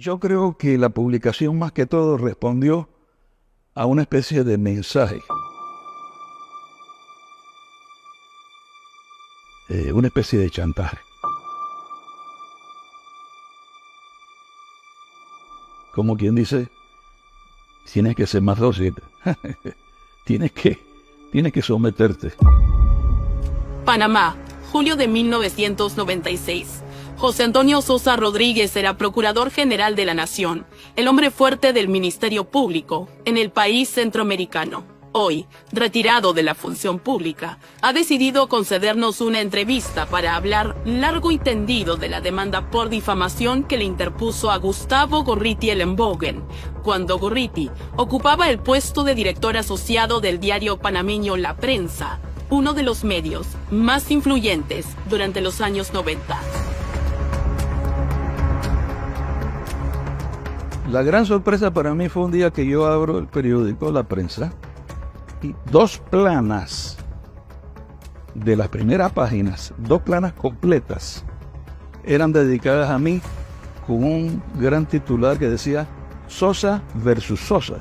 Yo creo que la publicación más que todo respondió a una especie de mensaje, una especie de chantaje. Como quien dice, tienes que ser más dócil, tienes que someterte. Panamá, julio de 1996. José Antonio Sosa Rodríguez era Procurador General de la Nación, el hombre fuerte del Ministerio Público en el país centroamericano. Hoy, retirado de la función pública, ha decidido concedernos una entrevista para hablar largo y tendido de la demanda por difamación que le interpuso a Gustavo Gorriti Elenbogen, cuando Gorriti ocupaba el puesto de director asociado del diario panameño La Prensa, uno de los medios más influyentes durante los años 90. La gran sorpresa para mí fue un día que yo abro el periódico La Prensa y dos planas de las primeras páginas, dos planas completas, eran dedicadas a mí con un gran titular que decía Sosa versus Sosa.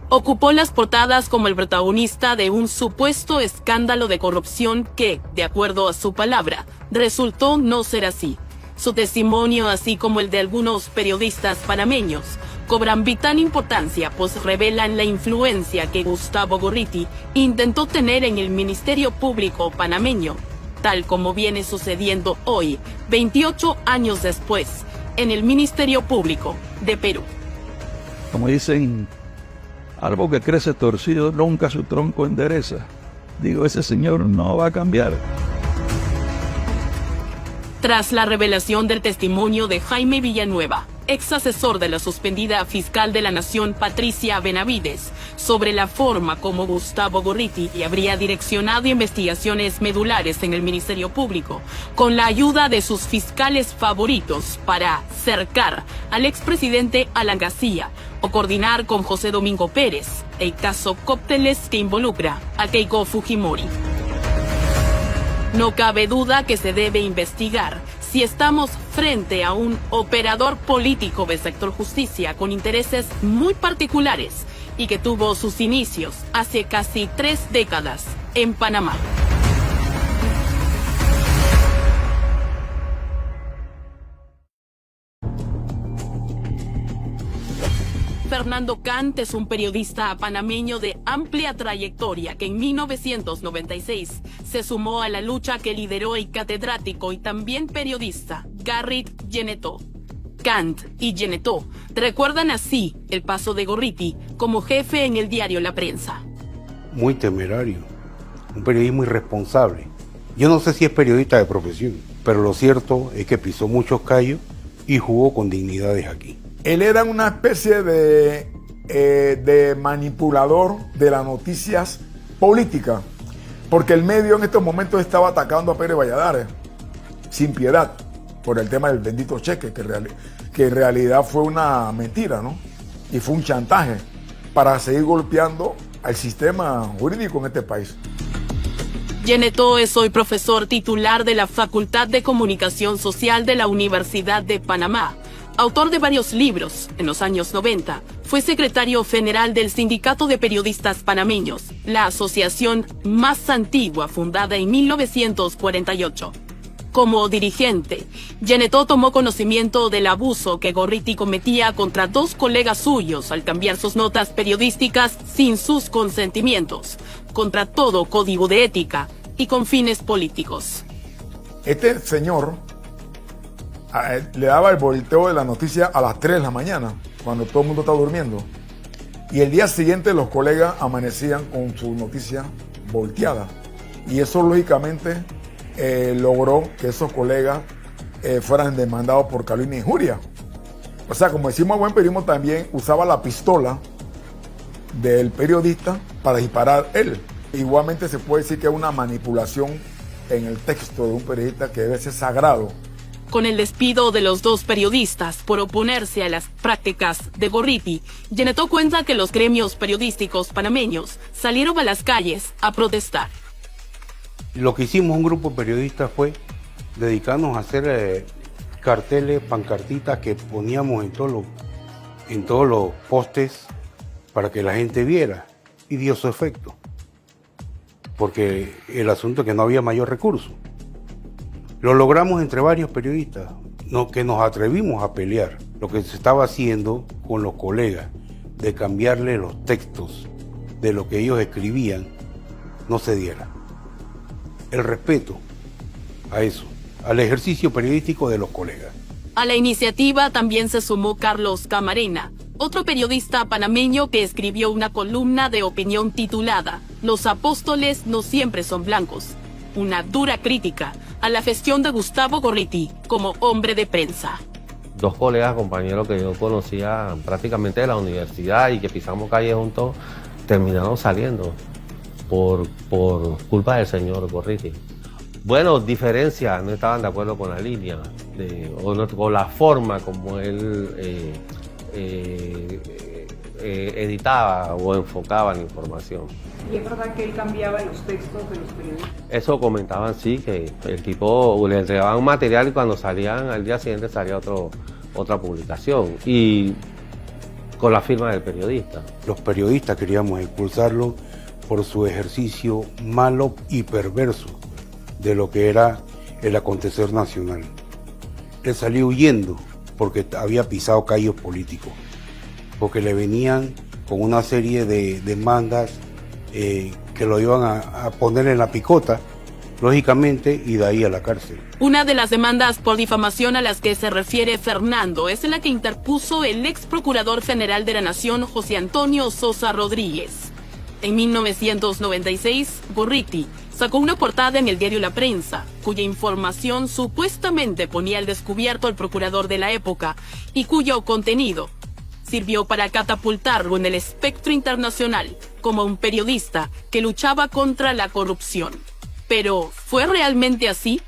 Ocupó las portadas como el protagonista de un supuesto escándalo de corrupción que, de acuerdo a su palabra, resultó no ser así. Su testimonio, así como el de algunos periodistas panameños, cobran vital importancia, pues revelan la influencia que Gustavo Gorriti intentó tener en el Ministerio Público panameño, tal como viene sucediendo hoy, 28 años después, en el Ministerio Público de Perú. Como dicen, árbol que crece torcido nunca su tronco endereza. Digo, ese señor no va a cambiar. Tras la revelación del testimonio de Jaime Villanueva, ex asesor de la suspendida fiscal de la Nación Patricia Benavides, sobre la forma como Gustavo Gorriti habría direccionado investigaciones medulares en el Ministerio Público, con la ayuda de sus fiscales favoritos para cercar al expresidente Alan García o coordinar con José Domingo Pérez el caso Cócteles que involucra a Keiko Fujimori. No cabe duda que se debe investigar si estamos frente a un operador político del sector justicia con intereses muy particulares y que tuvo sus inicios hace casi 3 décadas en Panamá. Fernando Kant es un periodista panameño de amplia trayectoria que en 1996 se sumó a la lucha que lideró el catedrático y también periodista Garrit Genetó. Kant y Genetó recuerdan así el paso de Gorriti como jefe en el diario La Prensa. Muy temerario, un periodismo irresponsable. Yo no sé si es periodista de profesión, pero lo cierto es que pisó muchos callos y jugó con dignidades aquí. Él era una especie de manipulador de las noticias políticas, porque el medio en estos momentos estaba atacando a Pérez Valladares sin piedad por el tema del bendito cheque, que en realidad fue una mentira, ¿no? Y fue un chantaje para seguir golpeando al sistema jurídico en este país. Genetó es hoy profesor titular de la Facultad de Comunicación Social de la Universidad de Panamá. Autor de varios libros, en los años 90, fue secretario general del Sindicato de Periodistas Panameños, la asociación más antigua fundada en 1948. Como dirigente, Genetó tomó conocimiento del abuso que Gorriti cometía contra 2 colegas suyos al cambiar sus notas periodísticas sin sus consentimientos, contra todo código de ética y con fines políticos. Este señor le daba el volteo de la noticia a las 3 de la mañana, cuando todo el mundo está durmiendo. Y el día siguiente los colegas amanecían con su noticia volteada. Y eso lógicamente logró que esos colegas fueran demandados por calumnia e injuria. O sea, como decimos buen periodismo, también usaba la pistola del periodista para disparar él. Igualmente se puede decir que es una manipulación en el texto de un periodista que debe ser sagrado. Con el despido de los 2 periodistas por oponerse a las prácticas de Gorriti, Genetó cuenta que los gremios periodísticos panameños salieron a las calles a protestar. Lo que hicimos un grupo de periodistas fue dedicarnos a hacer carteles, pancartitas que poníamos en todos los postes para que la gente viera, y dio su efecto. Porque el asunto es que no había mayor recurso. Lo logramos entre varios periodistas, que nos atrevimos a pelear lo que se estaba haciendo con los colegas, de cambiarle los textos de lo que ellos escribían, no se diera. El respeto a eso, al ejercicio periodístico de los colegas. A la iniciativa también se sumó Carlos Camarena, otro periodista panameño que escribió una columna de opinión titulada "Los apóstoles no siempre son blancos", una dura crítica a la gestión de Gustavo Gorriti como hombre de prensa. Dos colegas, compañeros que yo conocía prácticamente de la universidad y que pisamos calle juntos, terminaron saliendo por culpa del señor Gorriti. Bueno, diferencias, no estaban de acuerdo con la línea, con la forma como él editaba o enfocaba la información. ¿Y es verdad que él cambiaba los textos de los periodistas? Eso comentaban, sí, que el tipo le entregaban un material y cuando salían al día siguiente salía otra publicación, y con la firma del periodista. Los periodistas queríamos expulsarlo por su ejercicio malo y perverso de lo que era el acontecer nacional. Él salió huyendo porque había pisado callos políticos, porque le venían con una serie de demandas que lo iban a poner en la picota, lógicamente, y de ahí a la cárcel. Una de las demandas por difamación a las que se refiere Fernando es la que interpuso el ex procurador general de la Nación, José Antonio Sosa Rodríguez. En 1996, Gorriti sacó una portada en el diario La Prensa, cuya información supuestamente ponía al descubierto al procurador de la época y cuyo contenido sirvió para catapultarlo en el espectro internacional como un periodista que luchaba contra la corrupción. Pero, ¿fue realmente así?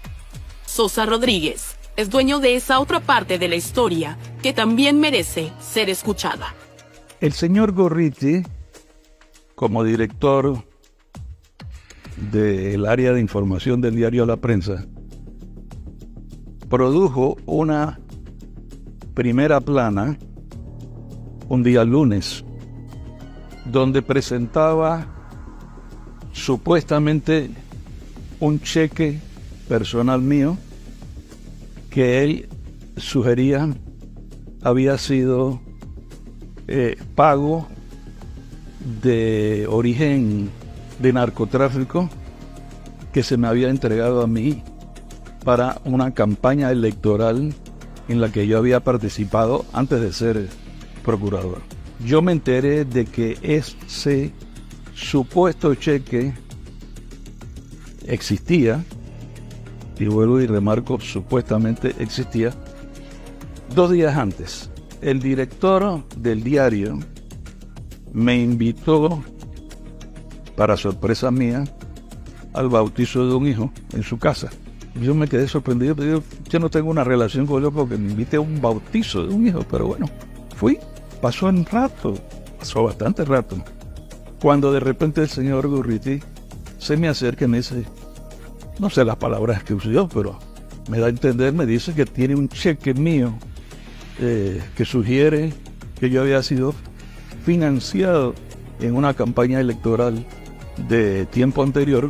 Sosa Rodríguez es dueño de esa otra parte de la historia que también merece ser escuchada. El señor Gorriti, como director del área de información del diario La Prensa, produjo una primera plana un día lunes, donde presentaba supuestamente un cheque personal mío que él sugería había sido pago de origen de narcotráfico que se me había entregado a mí para una campaña electoral en la que yo había participado antes de ser procurador. Yo me enteré de que ese supuesto cheque existía, y vuelvo y remarco, supuestamente existía, 2 días antes. El director del diario me invitó, para sorpresa mía, al bautizo de un hijo en su casa. Yo me quedé sorprendido, pero yo no tengo una relación con él porque me invité a un bautizo de un hijo, pero bueno, fui. Pasó un rato, pasó bastante rato, cuando de repente el señor Gorriti se me acerca y me dice, no sé las palabras que usó, pero me da a entender, me dice que tiene un cheque mío que sugiere que yo había sido financiado en una campaña electoral de tiempo anterior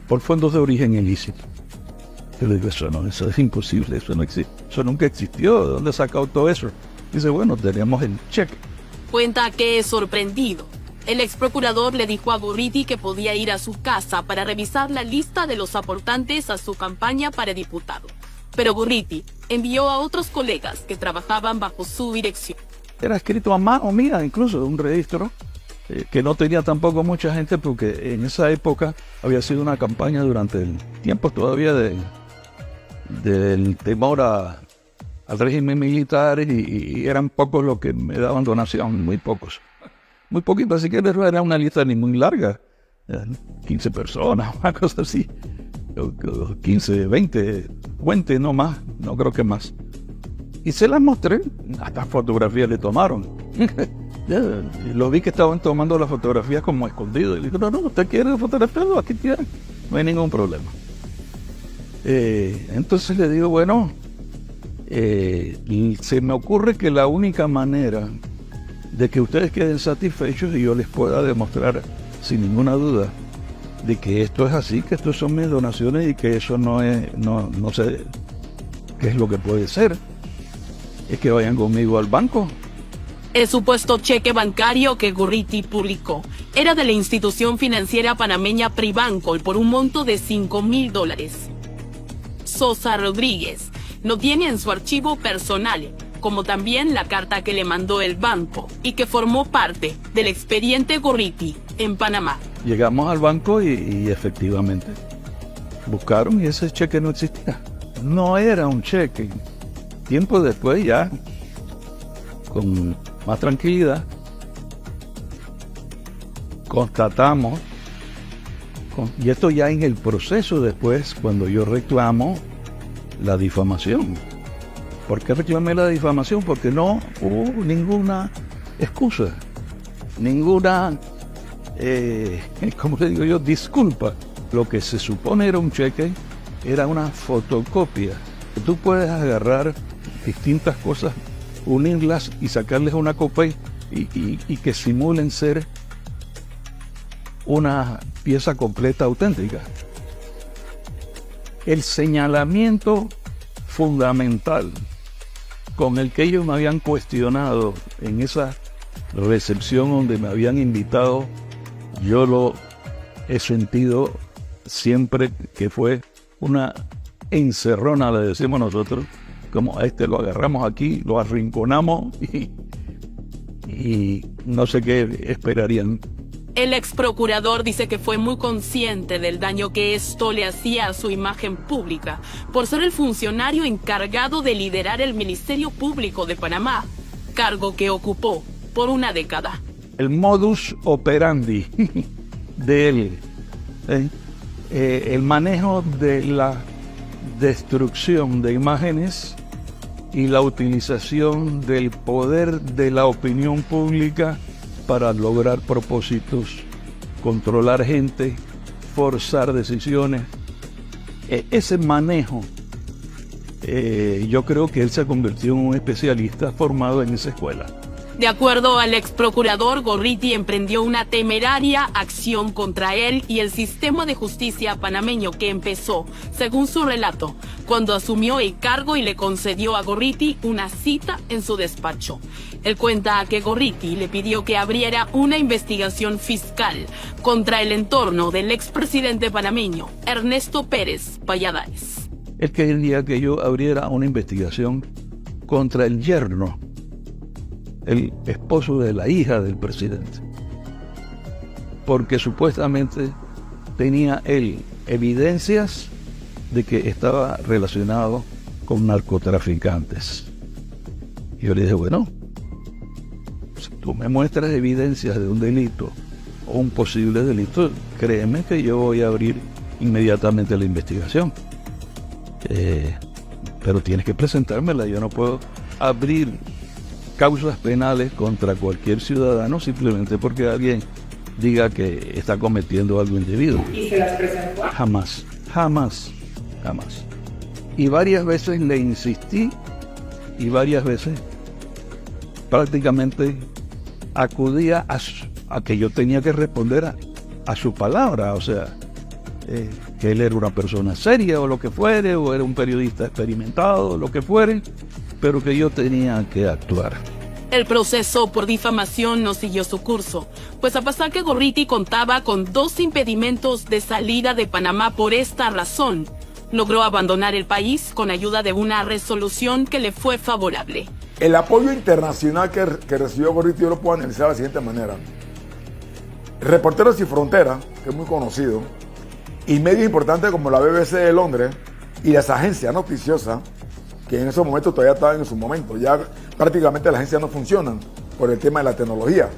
por fondos de origen ilícito. Yo le digo, eso es imposible, eso no existe, eso nunca existió, ¿de dónde ha sacado todo eso? Dice, bueno, tenemos el cheque. Cuenta que, sorprendido, el ex procurador le dijo a Gorriti que podía ir a su casa para revisar la lista de los aportantes a su campaña para diputado. Pero Gorriti envió a otros colegas que trabajaban bajo su dirección. Era escrito a mano mía, incluso, un registro que no tenía tampoco mucha gente, porque en esa época había sido una campaña durante el tiempo todavía del temor al régimen militar, y eran pocos los que me daban donación, muy pocos. Muy poquito, así que era una lista ni muy larga, 15 personas, una cosa así, 15, 20 no más, no creo que más. Y se las mostré, hasta fotografías le tomaron. Lo vi que estaban tomando las fotografías como escondido. Y le dije, no, usted quiere fotografiarlo, aquí tiene, no hay ningún problema. Entonces le digo, bueno, se me ocurre que la única manera de que ustedes queden satisfechos y yo les pueda demostrar sin ninguna duda de que esto es así, que esto son mis donaciones y que eso no sé qué es lo que puede ser, es que vayan conmigo al banco. El supuesto cheque bancario que Gorriti publicó era de la institución financiera panameña Pribanco por un monto de $5,000. Sosa Rodríguez lo tiene en su archivo personal, como también la carta que le mandó el banco y que formó parte del expediente Gorriti en Panamá. Llegamos al banco y efectivamente buscaron y ese cheque no existía. No era un cheque. Tiempo después ya, con más tranquilidad, constatamos, y esto ya en el proceso después, cuando yo reclamo la difamación. ¿Por qué reclamé la difamación? Porque no hubo ninguna excusa, ninguna, ¿cómo le digo yo?, disculpa. Lo que se supone era un cheque, era una fotocopia. Tú puedes agarrar distintas cosas, unirlas y sacarles una copia y que simulen ser una pieza completa auténtica. El señalamiento fundamental con el que ellos me habían cuestionado en esa recepción donde me habían invitado, yo lo he sentido siempre que fue una encerrona, le decimos nosotros, como a este lo agarramos aquí, lo arrinconamos y no sé qué esperarían. El ex procurador dice que fue muy consciente del daño que esto le hacía a su imagen pública por ser el funcionario encargado de liderar el Ministerio Público de Panamá, cargo que ocupó por una década. El modus operandi de él, el manejo de la destrucción de imágenes y la utilización del poder de la opinión pública para lograr propósitos, controlar gente, forzar decisiones. Ese manejo, yo creo que él se convirtió en un especialista formado en esa escuela. De acuerdo al ex procurador, Gorriti emprendió una temeraria acción contra él y el sistema de justicia panameño que empezó, según su relato, cuando asumió el cargo y le concedió a Gorriti una cita en su despacho. Él cuenta que Gorriti le pidió que abriera una investigación fiscal contra el entorno del expresidente panameño, Ernesto Pérez Valladares. Él quería que yo abriera una investigación contra el yerno, el esposo de la hija del presidente, porque supuestamente tenía él evidencias de que estaba relacionado con narcotraficantes. Y yo le dije, bueno, si tú me muestras evidencias de un delito o un posible delito, créeme que yo voy a abrir inmediatamente la investigación. Pero tienes que presentármela, yo no puedo abrir causas penales contra cualquier ciudadano simplemente porque alguien diga que está cometiendo algo indebido. ¿Y se las presentó? Jamás, jamás, jamás. Y varias veces le insistí y varias veces prácticamente acudía a que yo tenía que responder a su palabra, o sea, que él era una persona seria o lo que fuere, o era un periodista experimentado, lo que fuere, pero que yo tenía que actuar. El proceso por difamación no siguió su curso, pues a pesar que Gorriti contaba con 2 impedimentos de salida de Panamá por esta razón, logró abandonar el país con ayuda de una resolución que le fue favorable. El apoyo internacional que recibió Gorriti yo lo puedo analizar de la siguiente manera. Reporteros Sin Fronteras, que es muy conocido, y medios importantes como la BBC de Londres y las agencias noticiosas, que en esos momentos todavía estaban en su momento. Ya prácticamente las agencias no funcionan por el tema de la tecnología.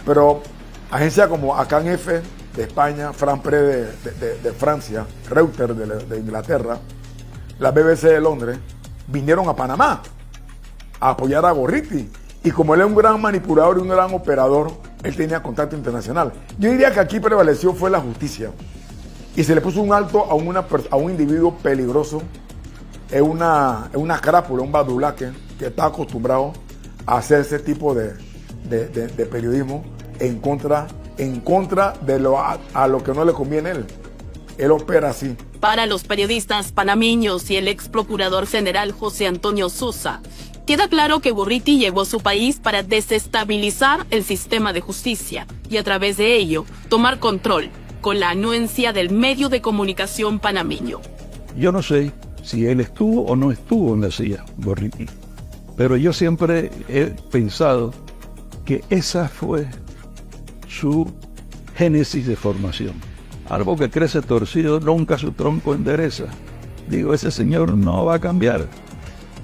Pero agencias como Acan F de España, France Press de Francia, Reuters de Inglaterra, la BBC de Londres, vinieron a Panamá a apoyar a Gorriti. Y como él es un gran manipulador y un gran operador, él tenía contacto internacional. Yo diría que aquí prevaleció fue la justicia. y se le puso un alto a un individuo peligroso, es una crápula, un badulaque que está acostumbrado a hacer ese tipo de periodismo en contra de a lo que no le conviene a él. Él opera así. Para los periodistas panameños y el ex procurador general José Antonio Sosa, queda claro que Gurriti llegó a su país para desestabilizar el sistema de justicia y a través de ello tomar control con la anuencia del medio de comunicación panameño. Yo no sé si él estuvo o no estuvo en la CIA, Gurriti, pero yo siempre he pensado que esa fue su génesis de formación. Árbol que crece torcido, nunca su tronco endereza. Digo, ese señor no va a cambiar.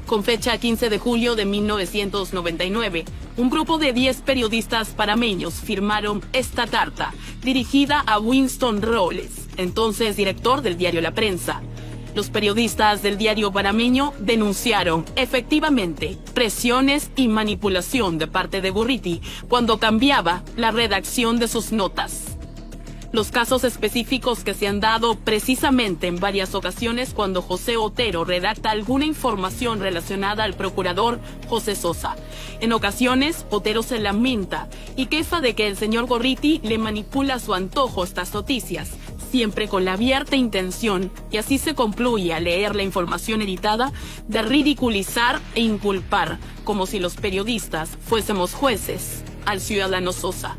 Con fecha 15 de julio de 1999, un grupo de 10 periodistas panameños firmaron esta carta, dirigida a Winston Robles, entonces director del diario La Prensa. Los periodistas del diario panameño denunciaron efectivamente presiones y manipulación de parte de Gurriti cuando cambiaba la redacción de sus notas. Los casos específicos que se han dado precisamente en varias ocasiones cuando José Otero redacta alguna información relacionada al procurador José Sosa. En ocasiones, Otero se lamenta y queja de que el señor Gurriti le manipula a su antojo estas noticias, siempre con la abierta intención, y así se concluye al leer la información editada, de ridiculizar e inculpar, como si los periodistas fuésemos jueces, al ciudadano Sosa.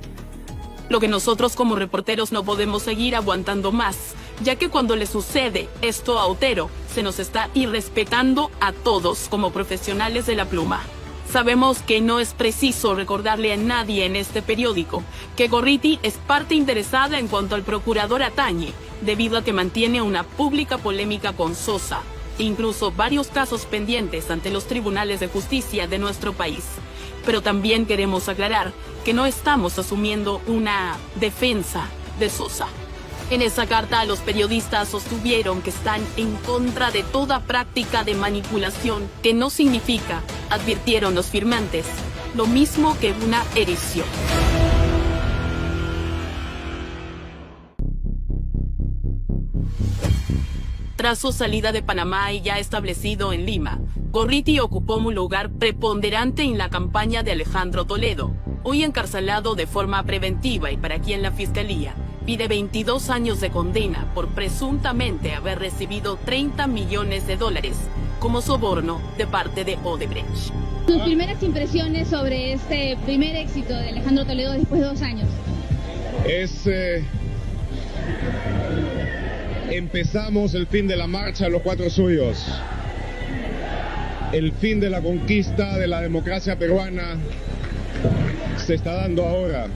Lo que nosotros como reporteros no podemos seguir aguantando más, ya que cuando le sucede esto a Otero, se nos está irrespetando a todos como profesionales de la pluma. Sabemos que no es preciso recordarle a nadie en este periódico que Gurriti es parte interesada en cuanto al procurador atañe, debido a que mantiene una pública polémica con Sosa, e incluso varios casos pendientes ante los tribunales de justicia de nuestro país. Pero también queremos aclarar que no estamos asumiendo una defensa de Sosa. En esa carta, los periodistas sostuvieron que están en contra de toda práctica de manipulación, que no significa, advirtieron los firmantes, lo mismo que una edición. Tras su salida de Panamá y ya establecido en Lima, Gurriti ocupó un lugar preponderante en la campaña de Alejandro Toledo, hoy encarcelado de forma preventiva y para quien la Fiscalía pide 22 años de condena por presuntamente haber recibido $30 millones como soborno de parte de Odebrecht. Sus primeras impresiones sobre este primer éxito de Alejandro Toledo después de 2 años. Empezamos el fin de la marcha a los 4 suyos. El fin de la conquista de la democracia peruana se está dando ahora.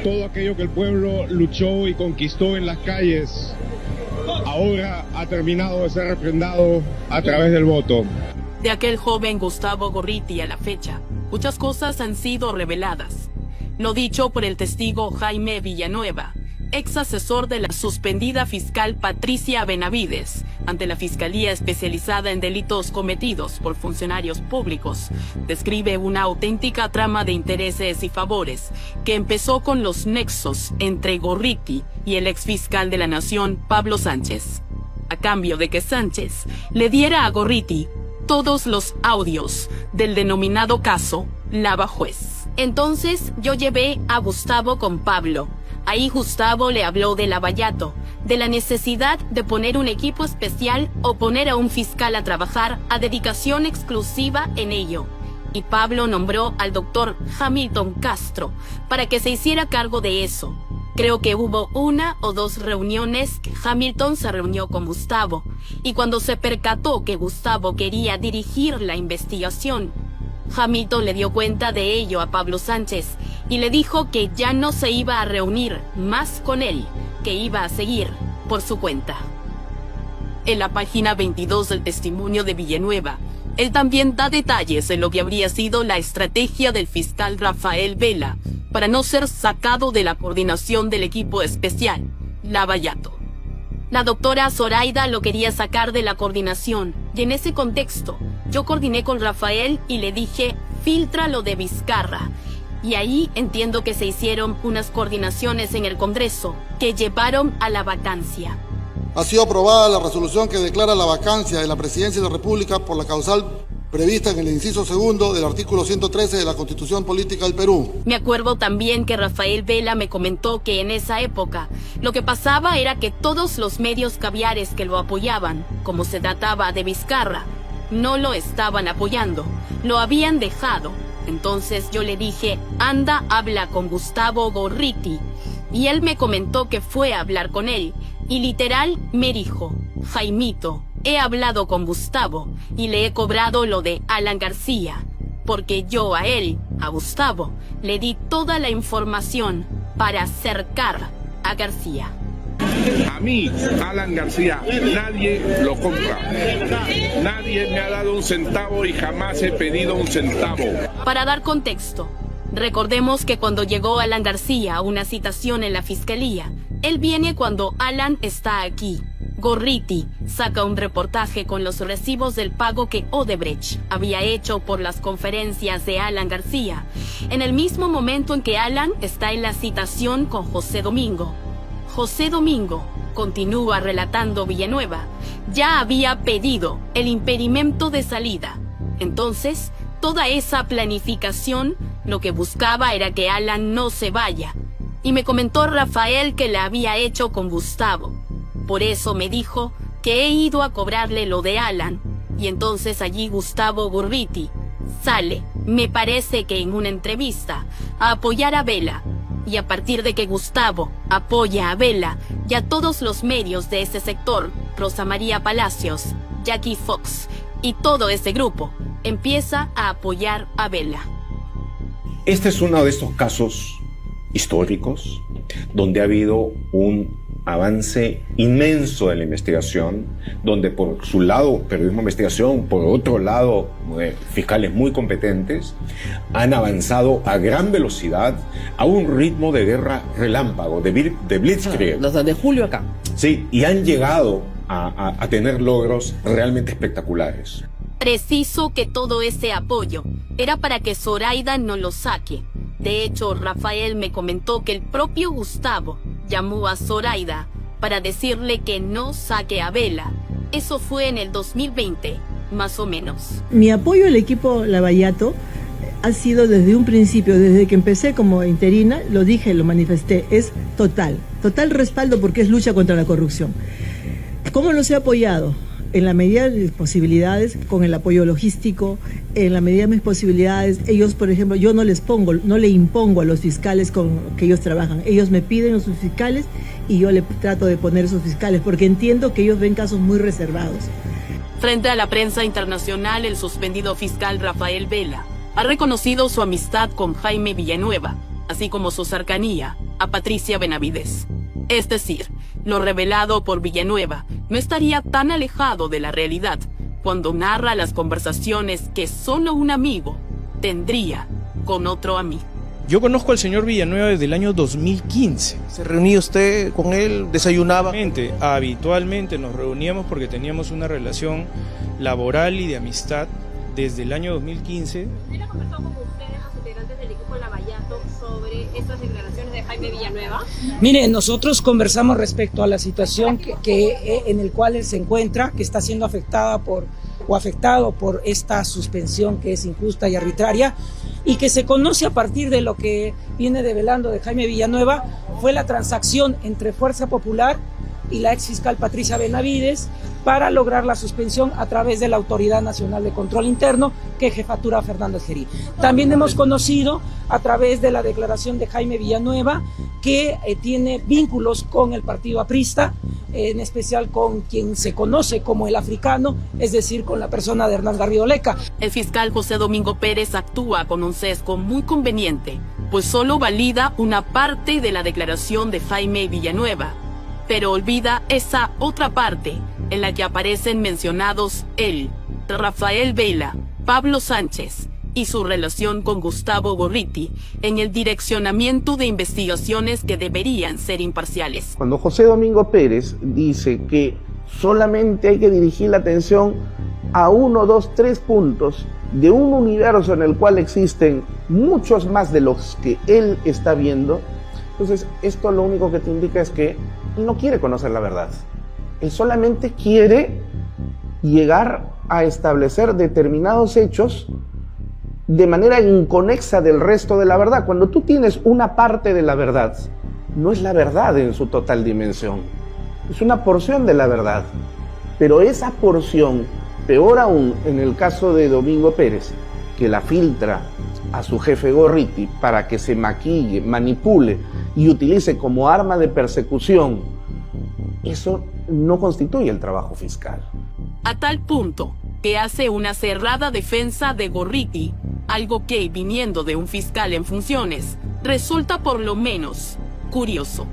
Todo aquello que el pueblo luchó y conquistó en las calles, ahora ha terminado de ser refrendado a través del voto. De aquel joven Gustavo Gurriti a la fecha, muchas cosas han sido reveladas. Lo dicho por el testigo Jaime Villanueva, ex asesor de la suspendida fiscal Patricia Benavides, ante la Fiscalía Especializada en Delitos Cometidos por Funcionarios Públicos, describe una auténtica trama de intereses y favores que empezó con los nexos entre Gurriti y el ex fiscal de la Nación, Pablo Sánchez, a cambio de que Sánchez le diera a Gurriti todos los audios del denominado caso Lava Juez. Entonces yo llevé a Gustavo con Pablo. Ahí Gustavo le habló de Lavallato, de la necesidad de poner un equipo especial o poner a un fiscal a trabajar a dedicación exclusiva en ello. Y Pablo nombró al doctor Hamilton Castro para que se hiciera cargo de eso. Creo que hubo 1 o 2 reuniones que Hamilton se reunió con Gustavo, y cuando se percató que Gustavo quería dirigir la investigación, Hamilton le dio cuenta de ello a Pablo Sánchez y le dijo que ya no se iba a reunir más con él, que iba a seguir por su cuenta. En la página 22 del testimonio de Villanueva, él también da detalles de lo que habría sido la estrategia del fiscal Rafael Vela para no ser sacado de la coordinación del equipo especial, Lavallato. La doctora Zoraida lo quería sacar de la coordinación, y en ese contexto, yo coordiné con Rafael y le dije, filtra lo de Vizcarra. Y ahí entiendo que se hicieron unas coordinaciones en el Congreso que llevaron a la vacancia. Ha sido aprobada la resolución que declara la vacancia de la Presidencia de la República por la causal prevista en el inciso segundo del artículo 113 de la Constitución Política del Perú. Me acuerdo también que Rafael Vela me comentó que en esa época lo que pasaba era que todos los medios caviares que lo apoyaban, como se trataba de Vizcarra, no lo estaban apoyando, lo habían dejado. Entonces yo le dije, anda, habla con Gustavo Gorriti. Y él me comentó que fue a hablar con él. Y literal me dijo, Jaimito, he hablado con Gustavo y le he cobrado lo de Alan García. Porque yo a él, a Gustavo, le di toda la información para acercar a García. A mí, Alan García, nadie lo compra. Nadie me ha dado un centavo y jamás he pedido un centavo. Para dar contexto, recordemos que cuando llegó Alan García a una citación en la fiscalía, él viene cuando Alan está aquí. Gorriti saca un reportaje con los recibos del pago que Odebrecht había hecho por las conferencias de Alan García, en el mismo momento en que Alan está en la citación con José Domingo. José Domingo, continúa relatando Villanueva, ya había pedido el impedimento de salida. Entonces, toda esa planificación lo que buscaba era que Alan no se vaya. Y me comentó Rafael que la había hecho con Gustavo. Por eso me dijo que he ido a cobrarle lo de Alan. Y entonces allí Gustavo Gorriti sale, me parece que en una entrevista, a apoyar a Vela. Y a partir de que Gustavo apoya a Vela y a todos los medios de ese sector, Rosa María Palacios, Jackie Fox y todo ese grupo, empieza a apoyar a Vela. Este es uno de estos casos históricos donde ha habido un avance inmenso en la investigación, donde por su lado periodismo de investigación, por otro lado fiscales muy competentes, han avanzado a gran velocidad, a un ritmo de guerra relámpago, de blitzkrieg. Desde julio acá. Sí, y han llegado a tener logros realmente espectaculares. Preciso que todo ese apoyo era para que Zoraida no lo saque. De hecho, Rafael me comentó que el propio Gustavo llamó a Zoraida para decirle que no saque a Vela. Eso fue en el 2020, más o menos. Mi apoyo al equipo Lavallato ha sido desde un principio, desde que empecé como interina, lo dije, lo manifesté, es total respaldo porque es lucha contra la corrupción. ¿Cómo los he apoyado? En la medida de mis posibilidades, con el apoyo logístico, en la medida de mis posibilidades, ellos, por ejemplo, yo no le impongo a los fiscales con que ellos trabajan, ellos me piden a sus fiscales y yo le trato de poner sus fiscales, porque entiendo que ellos ven casos muy reservados. Frente a la prensa internacional, el suspendido fiscal Rafael Vela ha reconocido su amistad con Jaime Villanueva, así como su cercanía a Patricia Benavides. Es decir, lo revelado por Villanueva no estaría tan alejado de la realidad cuando narra las conversaciones que solo un amigo tendría con otro amigo. Yo conozco al señor Villanueva desde el año 2015. ¿Se reunía usted con él? ¿Desayunaba? Habitualmente nos reuníamos porque teníamos una relación laboral y de amistad desde el año 2015. ¿Usted ha conversado con ustedes, los integrantes del equipo Lavallato, sobre estas declaraciones de Jaime Villanueva? Mire, nosotros conversamos respecto a la situación en el cual él se encuentra, que está siendo afectado por esta suspensión que es injusta y arbitraria, y que se conoce a partir de lo que viene develando de Jaime Villanueva, fue la transacción entre Fuerza Popular y la exfiscal Patricia Benavides para lograr la suspensión a través de la Autoridad Nacional de Control Interno que jefatura Fernández Gerí. También hemos conocido a través de la declaración de Jaime Villanueva que tiene vínculos con el partido aprista, en especial con quien se conoce como el africano, es decir, con la persona de Hernán Garrido Leca. El fiscal José Domingo Pérez actúa con un sesgo muy conveniente, pues solo valida una parte de la declaración de Jaime Villanueva, pero olvida esa otra parte en la que aparecen mencionados él, Rafael Vela, Pablo Sánchez y su relación con Gustavo Gorriti en el direccionamiento de investigaciones que deberían ser imparciales. Cuando José Domingo Pérez dice que solamente hay que dirigir la atención a 1, 2, 3 puntos de un universo en el cual existen muchos más de los que él está viendo. Entonces, esto lo único que te indica es que él no quiere conocer la verdad. Él solamente quiere llegar a establecer determinados hechos de manera inconexa del resto de la verdad. Cuando tú tienes una parte de la verdad, no es la verdad en su total dimensión, es una porción de la verdad. Pero esa porción, peor aún en el caso de Domingo Pérez, que la filtra a su jefe Gorriti para que se maquille, manipule y utilice como arma de persecución, eso no constituye el trabajo fiscal. A tal punto que hace una cerrada defensa de Gorriti, algo que, viniendo de un fiscal en funciones, resulta por lo menos curioso.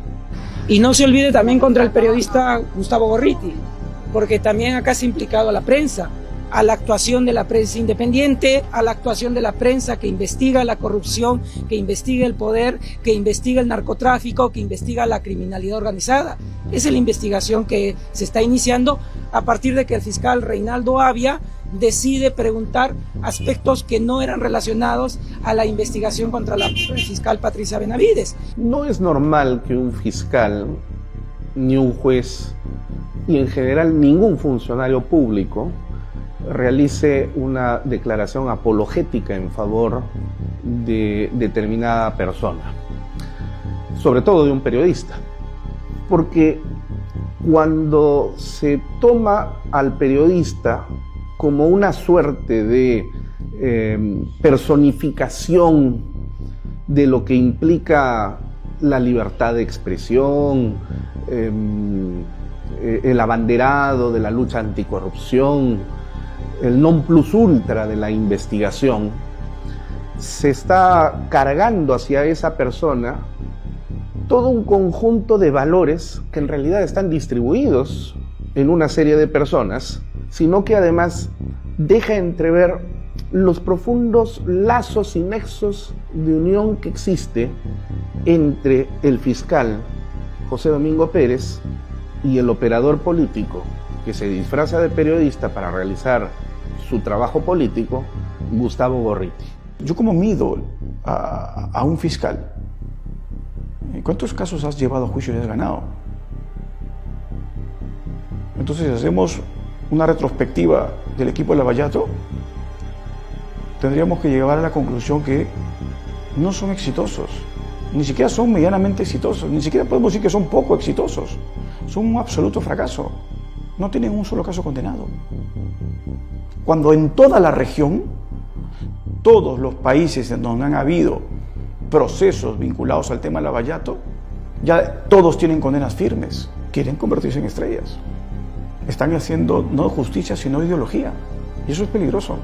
Y no se olvide también contra el periodista Gustavo Gorriti, porque también acá se ha implicado a la prensa, a la actuación de la prensa independiente, a la actuación de la prensa que investiga la corrupción, que investiga el poder, que investiga el narcotráfico, que investiga la criminalidad organizada. Esa es la investigación que se está iniciando a partir de que el fiscal Reinaldo Avia decide preguntar aspectos que no eran relacionados a la investigación contra la fiscal Patricia Benavides. No es normal que un fiscal, ni un juez, y en general ningún funcionario público realice una declaración apologética en favor de determinada persona, sobre todo de un periodista, porque cuando se toma al periodista como una suerte de personificación de lo que implica la libertad de expresión, el abanderado de la lucha anticorrupción, el non plus ultra de la investigación, se está cargando hacia esa persona todo un conjunto de valores que en realidad están distribuidos en una serie de personas, sino que además deja entrever los profundos lazos y nexos de unión que existe entre el fiscal José Domingo Pérez y el operador político que se disfraza de periodista para realizar su trabajo político, Gustavo Gorriti. Yo como mido a un fiscal, ¿cuántos casos has llevado a juicio y has ganado? Entonces, si hacemos una retrospectiva del equipo de Lavallato, tendríamos que llegar a la conclusión que no son exitosos, ni siquiera son medianamente exitosos, ni siquiera podemos decir que son poco exitosos, son un absoluto fracaso, no tienen un solo caso condenado. Cuando en toda la región, todos los países en donde han habido procesos vinculados al tema Lavallato, ya todos tienen condenas firmes, quieren convertirse en estrellas. Están haciendo no justicia, sino ideología, y eso es peligroso.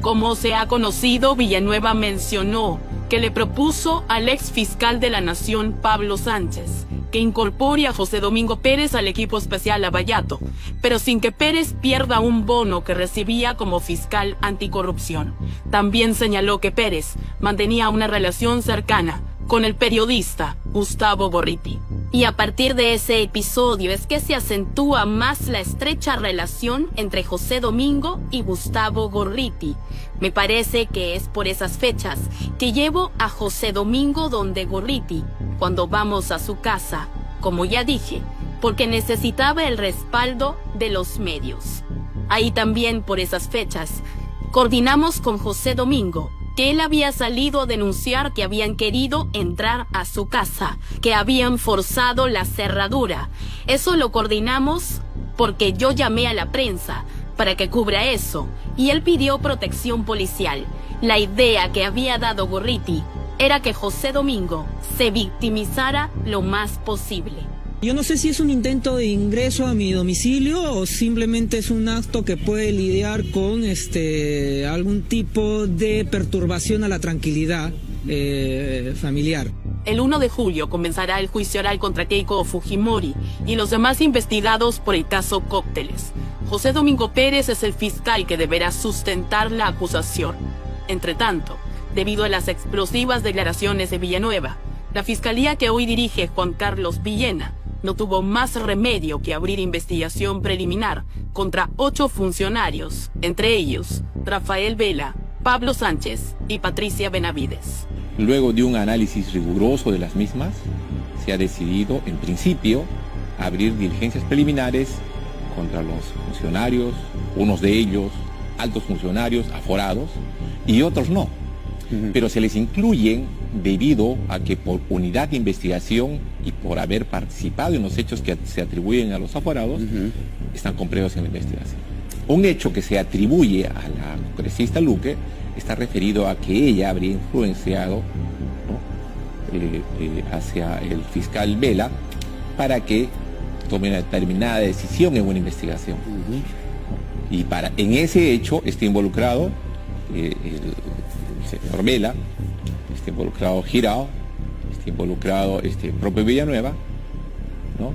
Como se ha conocido, Villanueva mencionó que le propuso al ex fiscal de la Nación, Pablo Sánchez, que incorpore a José Domingo Pérez al equipo especial Lavallato, pero sin que Pérez pierda un bono que recibía como fiscal anticorrupción. También señaló que Pérez mantenía una relación cercana con el periodista Gustavo Gorriti. Y a partir de ese episodio es que se acentúa más la estrecha relación entre José Domingo y Gustavo Gorriti. Me parece que es por esas fechas que llevo a José Domingo donde Gorriti, cuando vamos a su casa, como ya dije, porque necesitaba el respaldo de los medios. Ahí también por esas fechas coordinamos con José Domingo que él había salido a denunciar que habían querido entrar a su casa, que habían forzado la cerradura. Eso lo coordinamos porque yo llamé a la prensa para que cubra eso y él pidió protección policial. La idea que había dado Gorriti era que José Domingo se victimizara lo más posible. Yo no sé si es un intento de ingreso a mi domicilio o simplemente es un acto que puede lidiar con algún tipo de perturbación a la tranquilidad familiar. El 1 de julio comenzará el juicio oral contra Keiko Fujimori y los demás investigados por el caso Cócteles. José Domingo Pérez es el fiscal que deberá sustentar la acusación. Entre tanto, debido a las explosivas declaraciones de Villanueva, la fiscalía que hoy dirige Juan Carlos Villena no tuvo más remedio que abrir investigación preliminar contra 8 funcionarios, entre ellos Rafael Vela, Pablo Sánchez y Patricia Benavides. Luego de un análisis riguroso de las mismas, se ha decidido, en principio, abrir diligencias preliminares contra los funcionarios, unos de ellos altos funcionarios aforados y otros no. Pero se les incluyen debido a que por unidad de investigación y por haber participado en los hechos que se atribuyen a los aforados, están completos en la investigación. Un hecho que se atribuye a la congresista Luque está referido a que ella habría influenciado, ¿no?, hacia el fiscal Vela para que tome una determinada decisión en una investigación. Y en ese hecho está involucrado el señor Vela, está involucrado Girao, está involucrado propio Villanueva, ¿no?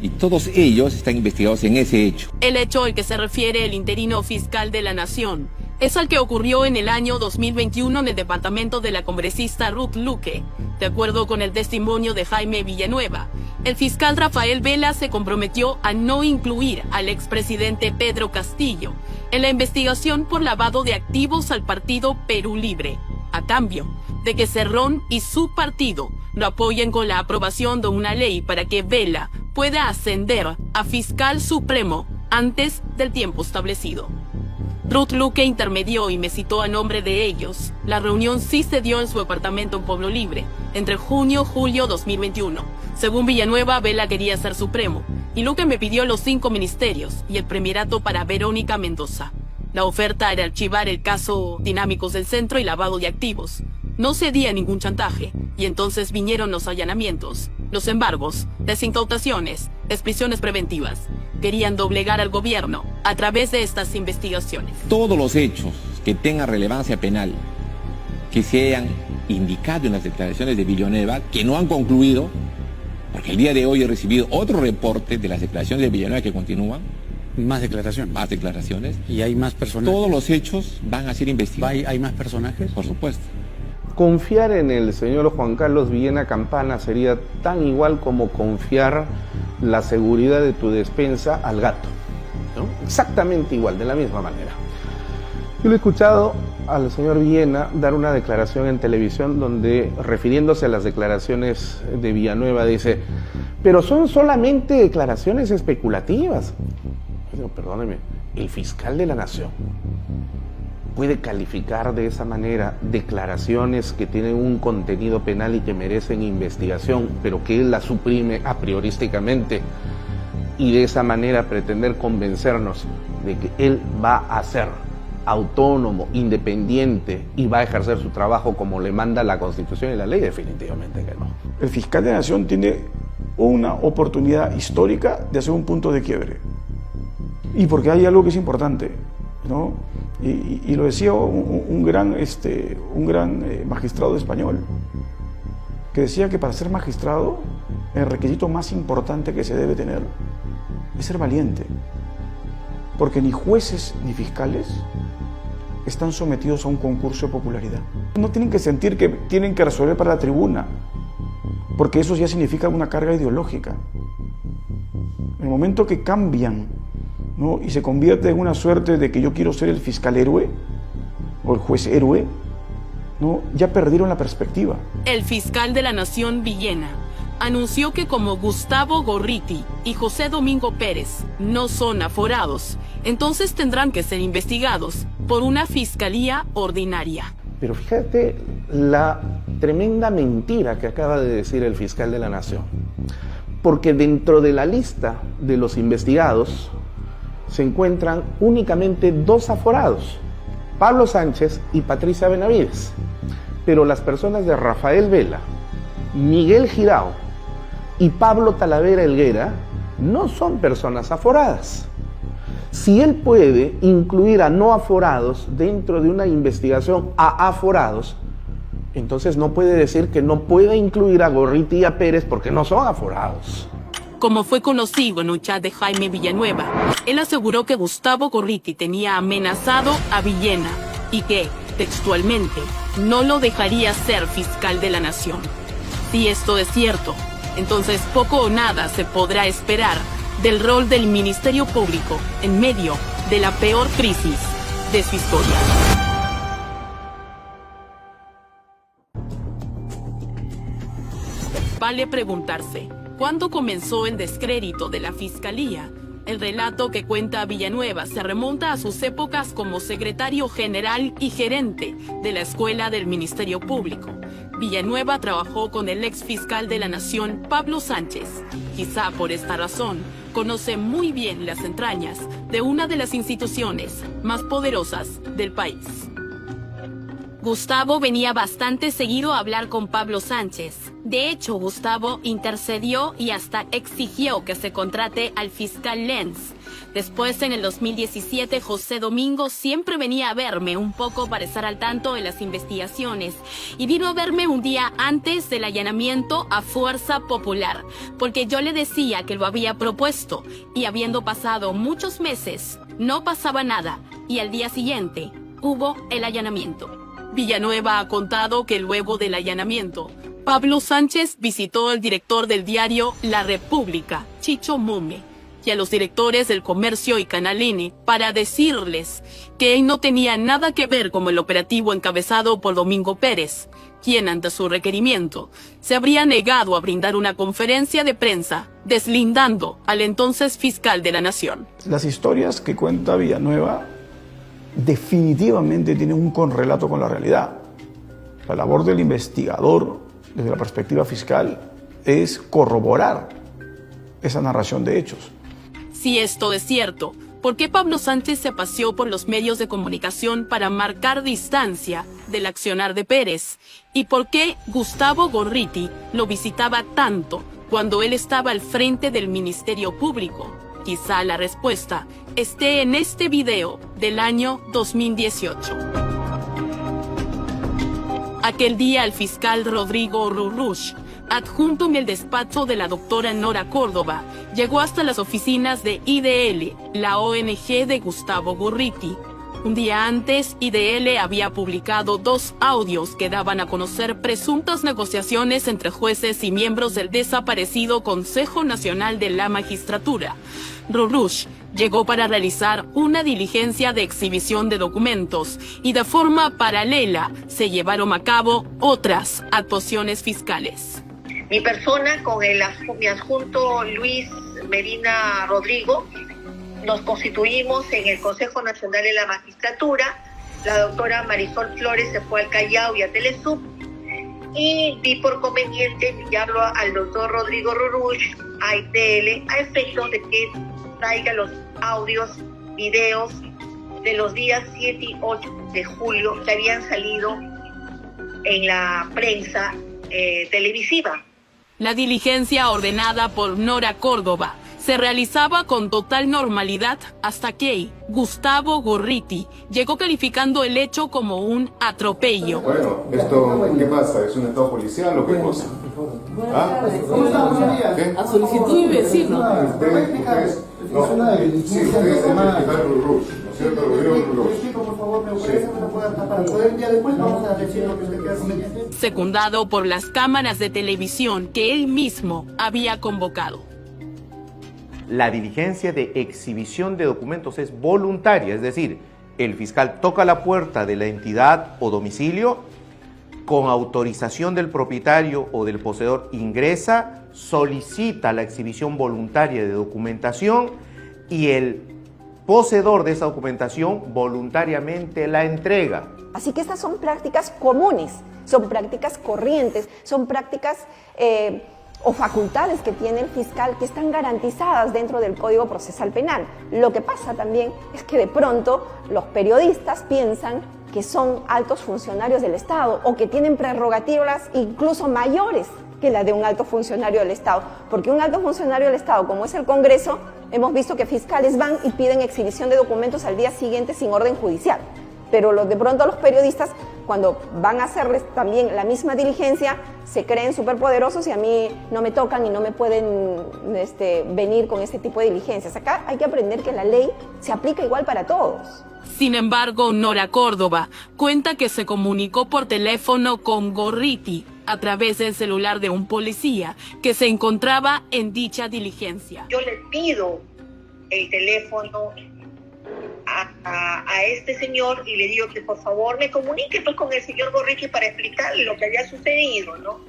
Y todos ellos están investigados en ese hecho. El hecho al que se refiere el interino fiscal de la Nación es al que ocurrió en el año 2021 en el departamento de la congresista Ruth Luque. De acuerdo con el testimonio de Jaime Villanueva, el fiscal Rafael Vela se comprometió a no incluir al expresidente Pedro Castillo en la investigación por lavado de activos al partido Perú Libre, a cambio de que Cerrón y su partido lo apoyen con la aprobación de una ley para que Vela pueda ascender a fiscal supremo antes del tiempo establecido. Ruth Luque intermedió y me citó a nombre de ellos. La reunión sí se dio en su departamento en Pueblo Libre, entre junio y julio 2021. Según Villanueva, Vela quería ser supremo, y Luque me pidió los 5 ministerios y el premierato para Verónica Mendoza. La oferta era archivar el caso Dinámicos del Centro y lavado de activos. No cedía ningún chantaje, y entonces vinieron los allanamientos, los embargos, las incautaciones, las prisiones preventivas. Querían doblegar al gobierno a través de estas investigaciones. Todos los hechos que tengan relevancia penal, que se hayan indicado en las declaraciones de Villanueva, que no han concluido, porque el día de hoy he recibido otro reporte de las declaraciones de Villanueva que continúan. Más declaraciones. Más declaraciones. Y hay más personajes. Todos los hechos van a ser investigados. ¿Hay más personajes? Por supuesto. Confiar en el señor Juan Carlos Villena Campana sería tan igual como confiar la seguridad de tu despensa al gato, ¿no? Exactamente igual, de la misma manera. Yo le he escuchado al señor Villena dar una declaración en televisión donde, refiriéndose a las declaraciones de Villanueva, dice, pero son solamente declaraciones especulativas. Yo digo, perdóneme, el fiscal de la Nación puede calificar de esa manera declaraciones que tienen un contenido penal y que merecen investigación, pero que él la suprime a priorísticamente, y de esa manera pretender convencernos de que él va a ser autónomo, independiente y va a ejercer su trabajo como le manda la Constitución y la ley? Definitivamente que no. El fiscal de la Nación tiene una oportunidad histórica de hacer un punto de quiebre. Y porque hay algo que es importante, ¿no? Y lo decía un gran magistrado español, que decía que para ser magistrado el requisito más importante que se debe tener es ser valiente, porque ni jueces ni fiscales están sometidos a un concurso de popularidad. No tienen que sentir que tienen que resolver para la tribuna, porque eso ya significa una carga ideológica. En el momento que cambian, ¿no?, y se convierte en una suerte de que yo quiero ser el fiscal héroe o el juez héroe, ¿no?, ya perdieron la perspectiva. El fiscal de la Nación, Villena, anunció que como Gustavo Gorriti y José Domingo Pérez no son aforados, entonces tendrán que ser investigados por una fiscalía ordinaria. Pero fíjate la tremenda mentira que acaba de decir el fiscal de la Nación, porque dentro de la lista de los investigados se encuentran únicamente 2 aforados, Pablo Sánchez y Patricia Benavides, pero las personas de Rafael Vela, Miguel Girao y Pablo Talavera Helguera no son personas aforadas. Si él puede incluir a no aforados dentro de una investigación a aforados, entonces no puede decir que no puede incluir a Gorriti y a Pérez porque no son aforados. Como fue conocido en un chat de Jaime Villanueva, él aseguró que Gustavo Gorriti tenía amenazado a Villena y que, textualmente, no lo dejaría ser fiscal de la Nación. Si esto es cierto, entonces poco o nada se podrá esperar del rol del Ministerio Público en medio de la peor crisis de su historia. Vale preguntarse, ¿cuándo comenzó el descrédito de la Fiscalía? El relato que cuenta Villanueva se remonta a sus épocas como secretario general y gerente de la Escuela del Ministerio Público. Villanueva trabajó con el ex fiscal de la Nación, Pablo Sánchez. Quizá por esta razón, conoce muy bien las entrañas de una de las instituciones más poderosas del país. Gustavo venía bastante seguido a hablar con Pablo Sánchez. De hecho, Gustavo intercedió y hasta exigió que se contrate al fiscal Lenz. Después, en el 2017, José Domingo siempre venía a verme un poco para estar al tanto de las investigaciones y vino a verme un día antes del allanamiento a Fuerza Popular, porque yo le decía que lo había propuesto y habiendo pasado muchos meses, no pasaba nada y al día siguiente hubo el allanamiento. Villanueva ha contado que luego del allanamiento, Pablo Sánchez visitó al director del diario La República, Chicho Mume, y a los directores del Comercio y Canal N para decirles que él no tenía nada que ver con el operativo encabezado por Domingo Pérez, quien ante su requerimiento se habría negado a brindar una conferencia de prensa deslindando al entonces fiscal de la Nación. Las historias que cuenta Villanueva definitivamente tienen un correlato con la realidad. La labor del investigador desde la perspectiva fiscal es corroborar esa narración de hechos. Si esto es cierto, ¿por qué Pablo Sánchez se paseó por los medios de comunicación para marcar distancia del accionar de Pérez? ¿Y por qué Gustavo Gorriti lo visitaba tanto cuando él estaba al frente del Ministerio Público? Quizá la respuesta esté en este video del año 2018. Aquel día el fiscal Rodrigo Rurush, adjunto en el despacho de la doctora Nora Córdoba, llegó hasta las oficinas de IDL, la ONG de Gustavo Gorriti. Un día antes, IDL había publicado 2 audios que daban a conocer presuntas negociaciones entre jueces y miembros del desaparecido Consejo Nacional de la Magistratura. Rurush llegó para realizar una diligencia de exhibición de documentos y de forma paralela se llevaron a cabo otras actuaciones fiscales. Mi persona con mi adjunto Luis Medina Rodrigo nos constituimos en el Consejo Nacional de la Magistratura. La doctora Marisol Flores se fue al Callao y a Telesub y vi por conveniente enviarlo al doctor Rodrigo Rurush a ITL a efectos de que traiga los audios, videos de los días 7 y 8 de julio que habían salido en la prensa televisiva. La diligencia ordenada por Nora Córdoba se realizaba con total normalidad hasta que Gustavo Gorriti llegó calificando el hecho como un atropello. Bueno, ¿esto qué pasa? ¿Es un estado policial o qué cosa? ¿Ah? ¿Qué? A solicitud de vecino. Ustedes ustedes identificar Rurush, ¿no es cierto? Por favor, me parece que no pueda tapar. El día después vamos a decir lo que usted quiera comentar. Secundado por las cámaras de televisión que él mismo había convocado. La diligencia de exhibición de documentos es voluntaria, es decir, el fiscal toca la puerta de la entidad o domicilio, con autorización del propietario o del poseedor ingresa, solicita la exhibición voluntaria de documentación y el poseedor de esa documentación voluntariamente la entrega. Así que estas son prácticas comunes, son prácticas corrientes, son prácticas o facultades que tiene el fiscal que están garantizadas dentro del Código Procesal Penal. Lo que pasa también es que de pronto los periodistas piensan que son altos funcionarios del Estado o que tienen prerrogativas incluso mayores que la de un alto funcionario del Estado, porque un alto funcionario del Estado, como es el Congreso, hemos visto que fiscales van y piden exhibición de documentos al día siguiente sin orden judicial. Pero de pronto los periodistas, cuando van a hacerles también la misma diligencia, se creen superpoderosos y a mí no me tocan y no me pueden venir con este tipo de diligencias. Acá hay que aprender que la ley se aplica igual para todos. Sin embargo, Nora Córdoba cuenta que se comunicó por teléfono con Gorriti a través del celular de un policía que se encontraba en dicha diligencia. Yo le pido el teléfono a este señor y le digo que por favor me comunique pues con el señor Gorriti para explicarle lo que había sucedido, ¿no?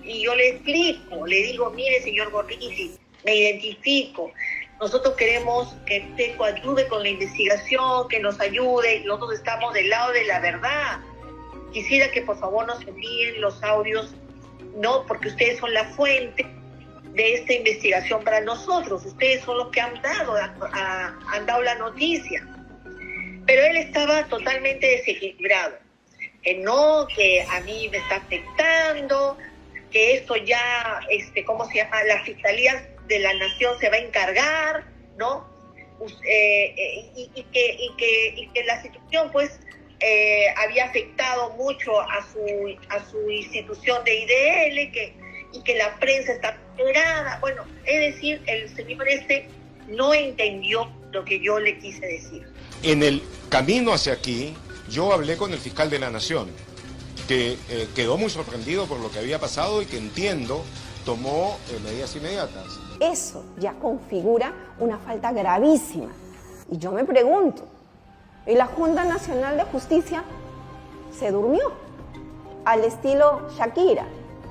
Y yo le explico, le digo, mire señor Gorriti, me identifico, nosotros queremos que usted coadyuve con la investigación, que nos ayude, nosotros estamos del lado de la verdad. Quisiera que por favor nos envíen los audios, ¿no? Porque ustedes son la fuente de esta investigación para nosotros, ustedes son los que han dado la noticia. Pero él estaba totalmente desequilibrado, que no, que a mí me está afectando, que esto ya, ¿cómo se llama? La Fiscalía de la Nación se va a encargar, ¿no? Y que la situación, pues, había afectado mucho a su institución de IDL, y que la prensa está alterada. Bueno, es decir, el señor no entendió lo que yo le quise decir. En el camino hacia aquí, yo hablé con el fiscal de la Nación, que quedó muy sorprendido por lo que había pasado y que entiendo tomó medidas inmediatas. Eso ya configura una falta gravísima. Y yo me pregunto, ¿y la Junta Nacional de Justicia se durmió? Al estilo Shakira,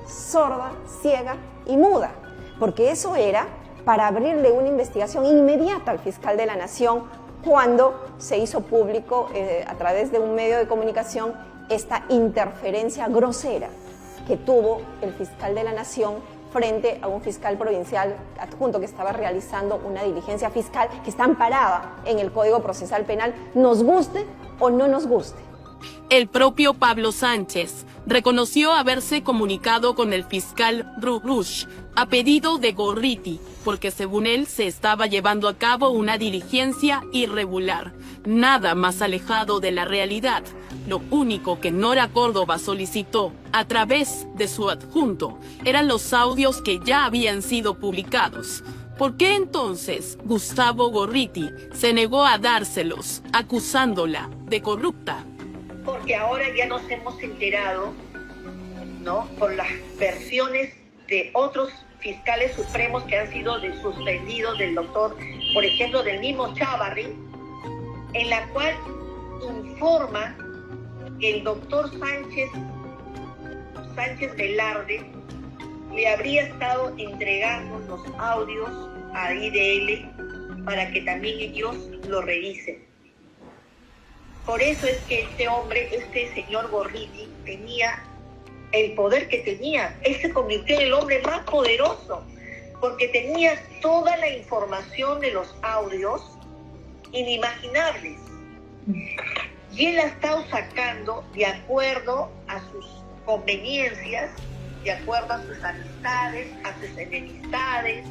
sorda, ciega y muda. Porque eso era para abrirle una investigación inmediata al fiscal de la Nación cuando se hizo público a través de un medio de comunicación esta interferencia grosera que tuvo el fiscal de la Nación frente a un fiscal provincial adjunto que estaba realizando una diligencia fiscal que está amparada en el Código Procesal Penal, nos guste o no nos guste. El propio Pablo Sánchez reconoció haberse comunicado con el fiscal Rush a pedido de Gorriti, porque según él se estaba llevando a cabo una diligencia irregular, nada más alejado de la realidad. Lo único que Nora Córdoba solicitó a través de su adjunto eran los audios que ya habían sido publicados. ¿Por qué entonces Gustavo Gorriti se negó a dárselos, acusándola de corrupta? Porque ahora ya nos hemos enterado, ¿no?, por las versiones de otros fiscales supremos que han sido suspendidos del doctor, por ejemplo, del mismo Chávarri, en la cual informa que el doctor Sánchez Velarde le habría estado entregando los audios a IDL para que también ellos lo revisen. Por eso es que este señor Gorriti, tenía el poder que tenía. Él se convirtió en el hombre más poderoso, porque tenía toda la información de los audios inimaginables. Y él la ha estado sacando de acuerdo a sus conveniencias, de acuerdo a sus amistades, a sus enemistades.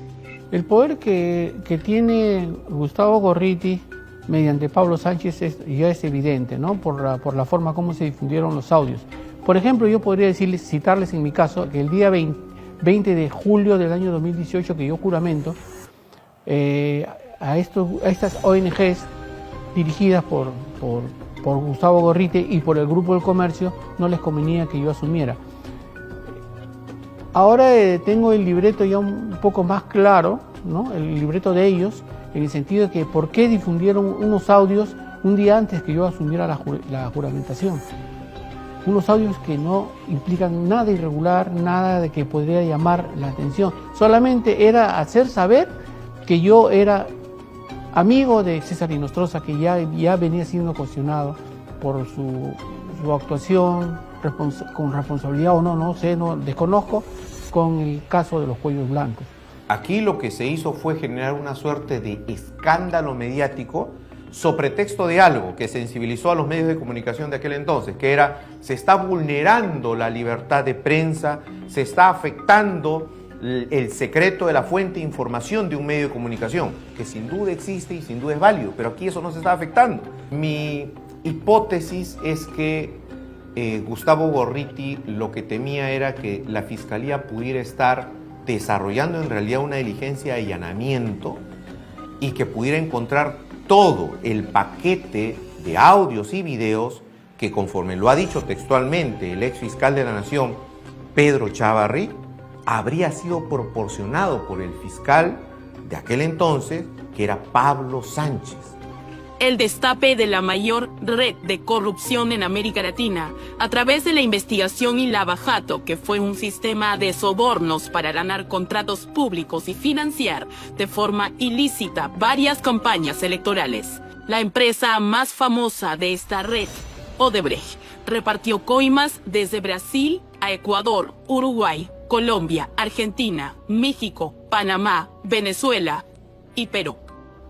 El poder que tiene Gustavo Gorriti mediante Pablo Sánchez ya es evidente, ¿no? Por la forma como se difundieron los audios. Por ejemplo, yo podría citarles en mi caso que el día 20 de julio del año 2018 que yo juramento a estas ONGs dirigidas por Gustavo Gorriti y por el Grupo del Comercio no les convenía que yo asumiera. Ahora tengo el libreto ya un poco más claro, ¿no? El libreto de ellos, en el sentido de que por qué difundieron unos audios un día antes que yo asumiera la juramentación. Unos audios que no implican nada irregular, nada de que podría llamar la atención. Solamente era hacer saber que yo era amigo de César Inostroza, que ya venía siendo cuestionado por su actuación con responsabilidad o no sé, desconozco, con el caso de los cuellos blancos. Aquí lo que se hizo fue generar una suerte de escándalo mediático sobre texto de algo que sensibilizó a los medios de comunicación de aquel entonces, que era: se está vulnerando la libertad de prensa, se está afectando el secreto de la fuente de información de un medio de comunicación, que sin duda existe y sin duda es válido, pero aquí eso no se está afectando. Mi hipótesis es que Gustavo Gorriti lo que temía era que la Fiscalía pudiera estar desarrollando en realidad una diligencia de allanamiento y que pudiera encontrar todo el paquete de audios y videos que, conforme lo ha dicho textualmente el ex fiscal de la Nación, Pedro Chávarri habría sido proporcionado por el fiscal de aquel entonces, que era Pablo Sánchez. El destape de la mayor red de corrupción en América Latina, a través de la investigación y Lavajato, que fue un sistema de sobornos para ganar contratos públicos y financiar de forma ilícita varias campañas electorales. La empresa más famosa de esta red, Odebrecht, repartió coimas desde Brasil a Ecuador, Uruguay, Colombia, Argentina, México, Panamá, Venezuela y Perú.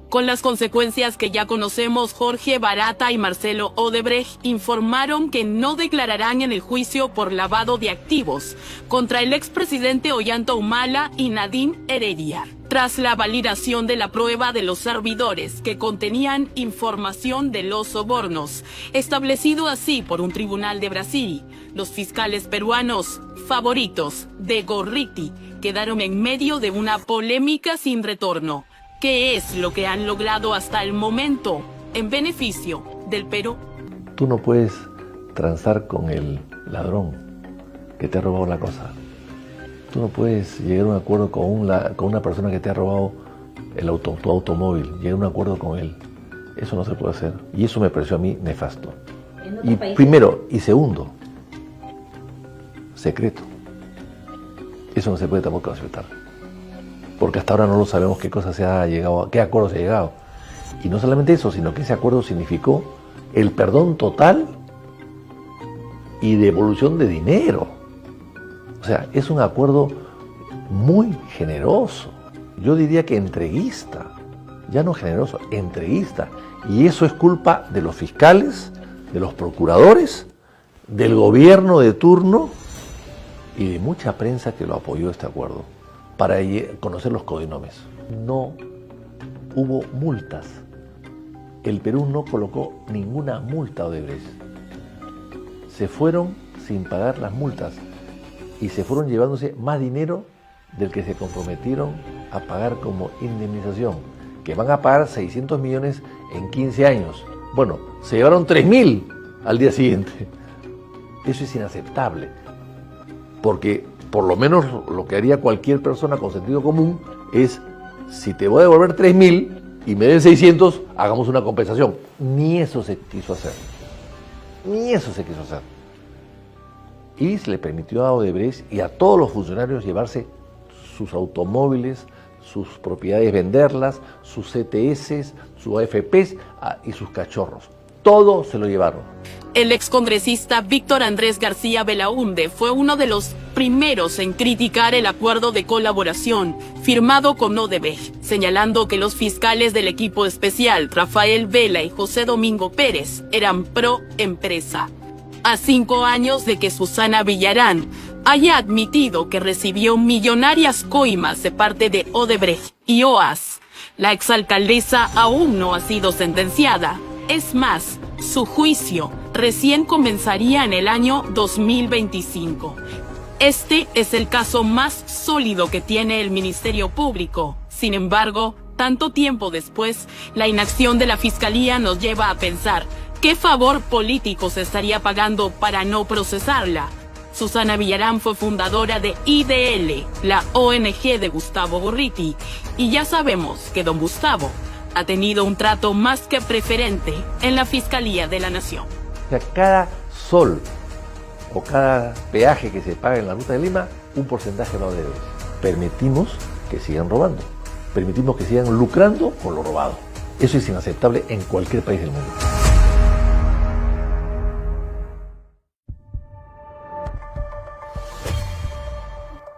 Con las consecuencias que ya conocemos, Jorge Barata y Marcelo Odebrecht informaron que no declararán en el juicio por lavado de activos contra el expresidente Ollanta Humala y Nadine Heredia, tras la validación de la prueba de los servidores que contenían información de los sobornos, establecido así por un tribunal de Brasil. Los fiscales peruanos, favoritos de Gorriti, quedaron en medio de una polémica sin retorno. ¿Qué es lo que han logrado hasta el momento en beneficio del Perú? Tú no puedes transar con el ladrón que te ha robado la cosa. Tú no puedes llegar a un acuerdo con una persona que te ha robado tu automóvil, llegar a un acuerdo con él. Eso no se puede hacer. Y eso me pareció a mí nefasto. Y primero, y segundo, secreto. Eso no se puede tampoco aceptar. Porque hasta ahora no lo sabemos qué cosa se ha llegado, qué acuerdo se ha llegado. Y no solamente eso, sino que ese acuerdo significó el perdón total y devolución de dinero. O sea, es un acuerdo muy generoso. Yo diría que entreguista, ya no generoso, entreguista. Y eso es culpa de los fiscales, de los procuradores, del gobierno de turno y de mucha prensa que lo apoyó este acuerdo, para conocer los codinomes. No hubo multas. El Perú no colocó ninguna multa a Odebrecht. Se fueron sin pagar las multas y se fueron llevándose más dinero del que se comprometieron a pagar como indemnización, que van a pagar 600 millones en 15 años. Bueno, se llevaron 3.000 al día siguiente. Eso es inaceptable, porque por lo menos lo que haría cualquier persona con sentido común es, si te voy a devolver 3.000 y me den 600, hagamos una compensación. Ni eso se quiso hacer. Ni eso se quiso hacer. Y se le permitió a Odebrecht y a todos los funcionarios llevarse sus automóviles, sus propiedades, venderlas, sus CTS, sus AFPs y sus cachorros. Todo se lo llevaron. El excongresista Víctor Andrés García Belaúnde fue uno de los primeros en criticar el acuerdo de colaboración firmado con Odebrecht, señalando que los fiscales del equipo especial, Rafael Vela y José Domingo Pérez, eran pro empresa. A 5 años de que Susana Villarán haya admitido que recibió millonarias coimas de parte de Odebrecht y OAS, la exalcaldesa aún no ha sido sentenciada. Es más, su juicio recién comenzaría en el año 2025. Este es el caso más sólido que tiene el Ministerio Público. Sin embargo, tanto tiempo después, la inacción de la Fiscalía nos lleva a pensar qué favor político se estaría pagando para no procesarla. Susana Villarán fue fundadora de IDL, la ONG de Gustavo Gorriti, y ya sabemos que don Gustavo ha tenido un trato más que preferente en la Fiscalía de la Nación. O sea, cada sol o cada peaje que se paga en la ruta de Lima, un porcentaje va a Odebrecht. Permitimos que sigan robando, permitimos que sigan lucrando con lo robado. Eso es inaceptable en cualquier país del mundo.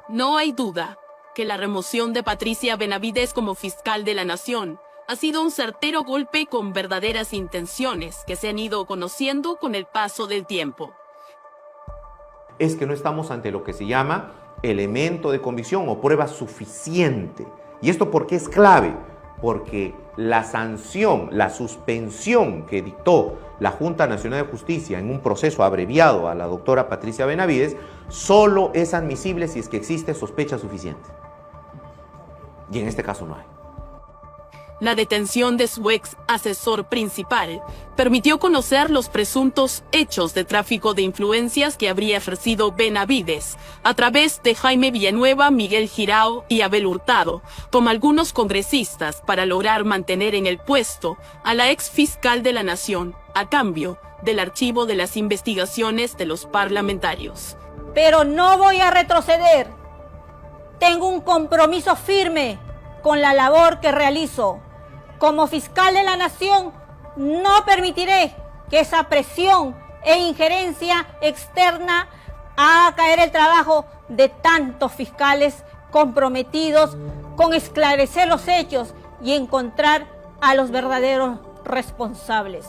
No hay duda que la remoción de Patricia Benavides como fiscal de la Nación ha sido un certero golpe con verdaderas intenciones que se han ido conociendo con el paso del tiempo. Es que no estamos ante lo que se llama elemento de convicción o prueba suficiente. ¿Y esto por qué es clave? Porque la sanción, la suspensión que dictó la Junta Nacional de Justicia en un proceso abreviado a la doctora Patricia Benavides solo es admisible si es que existe sospecha suficiente. Y en este caso no hay. La detención de su ex asesor principal permitió conocer los presuntos hechos de tráfico de influencias que habría ejercido Benavides a través de Jaime Villanueva, Miguel Girao y Abel Hurtado, como algunos congresistas, para lograr mantener en el puesto a la ex fiscal de la Nación a cambio del archivo de las investigaciones de los parlamentarios. Pero no voy a retroceder. Tengo un compromiso firme con la labor que realizo. Como fiscal de la Nación, no permitiré que esa presión e injerencia externa haga caer el trabajo de tantos fiscales comprometidos con esclarecer los hechos y encontrar a los verdaderos responsables.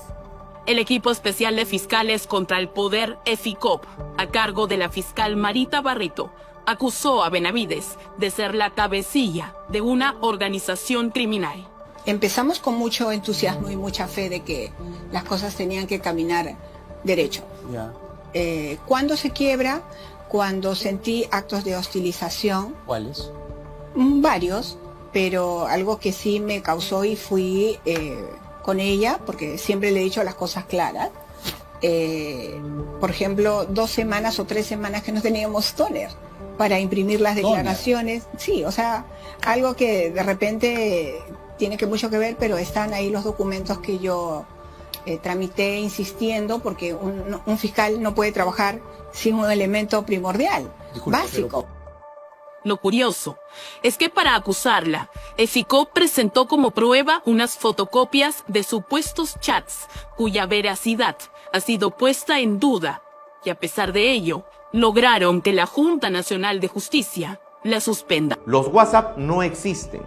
El equipo especial de fiscales contra el poder EFICOP, a cargo de la fiscal Marita Barrito, acusó a Benavides de ser la cabecilla de una organización criminal. Empezamos con mucho entusiasmo y mucha fe de que las cosas tenían que caminar derecho. ¿Cuándo se quiebra? Cuando sentí actos de hostilización. ¿Cuáles? Varios, pero algo que sí me causó, y fui con ella, porque siempre le he dicho las cosas claras. Por ejemplo, 2 semanas o 3 semanas que no teníamos toner para imprimir las declaraciones. Sí, o sea, algo que de repente tiene que mucho que ver, pero están ahí los documentos que yo tramité insistiendo, porque un fiscal no puede trabajar sin un elemento primordial, básico. Lo curioso es que para acusarla, EFICOP presentó como prueba unas fotocopias de supuestos chats cuya veracidad ha sido puesta en duda, y a pesar de ello, lograron que la Junta Nacional de Justicia la suspenda. Los WhatsApp no existen.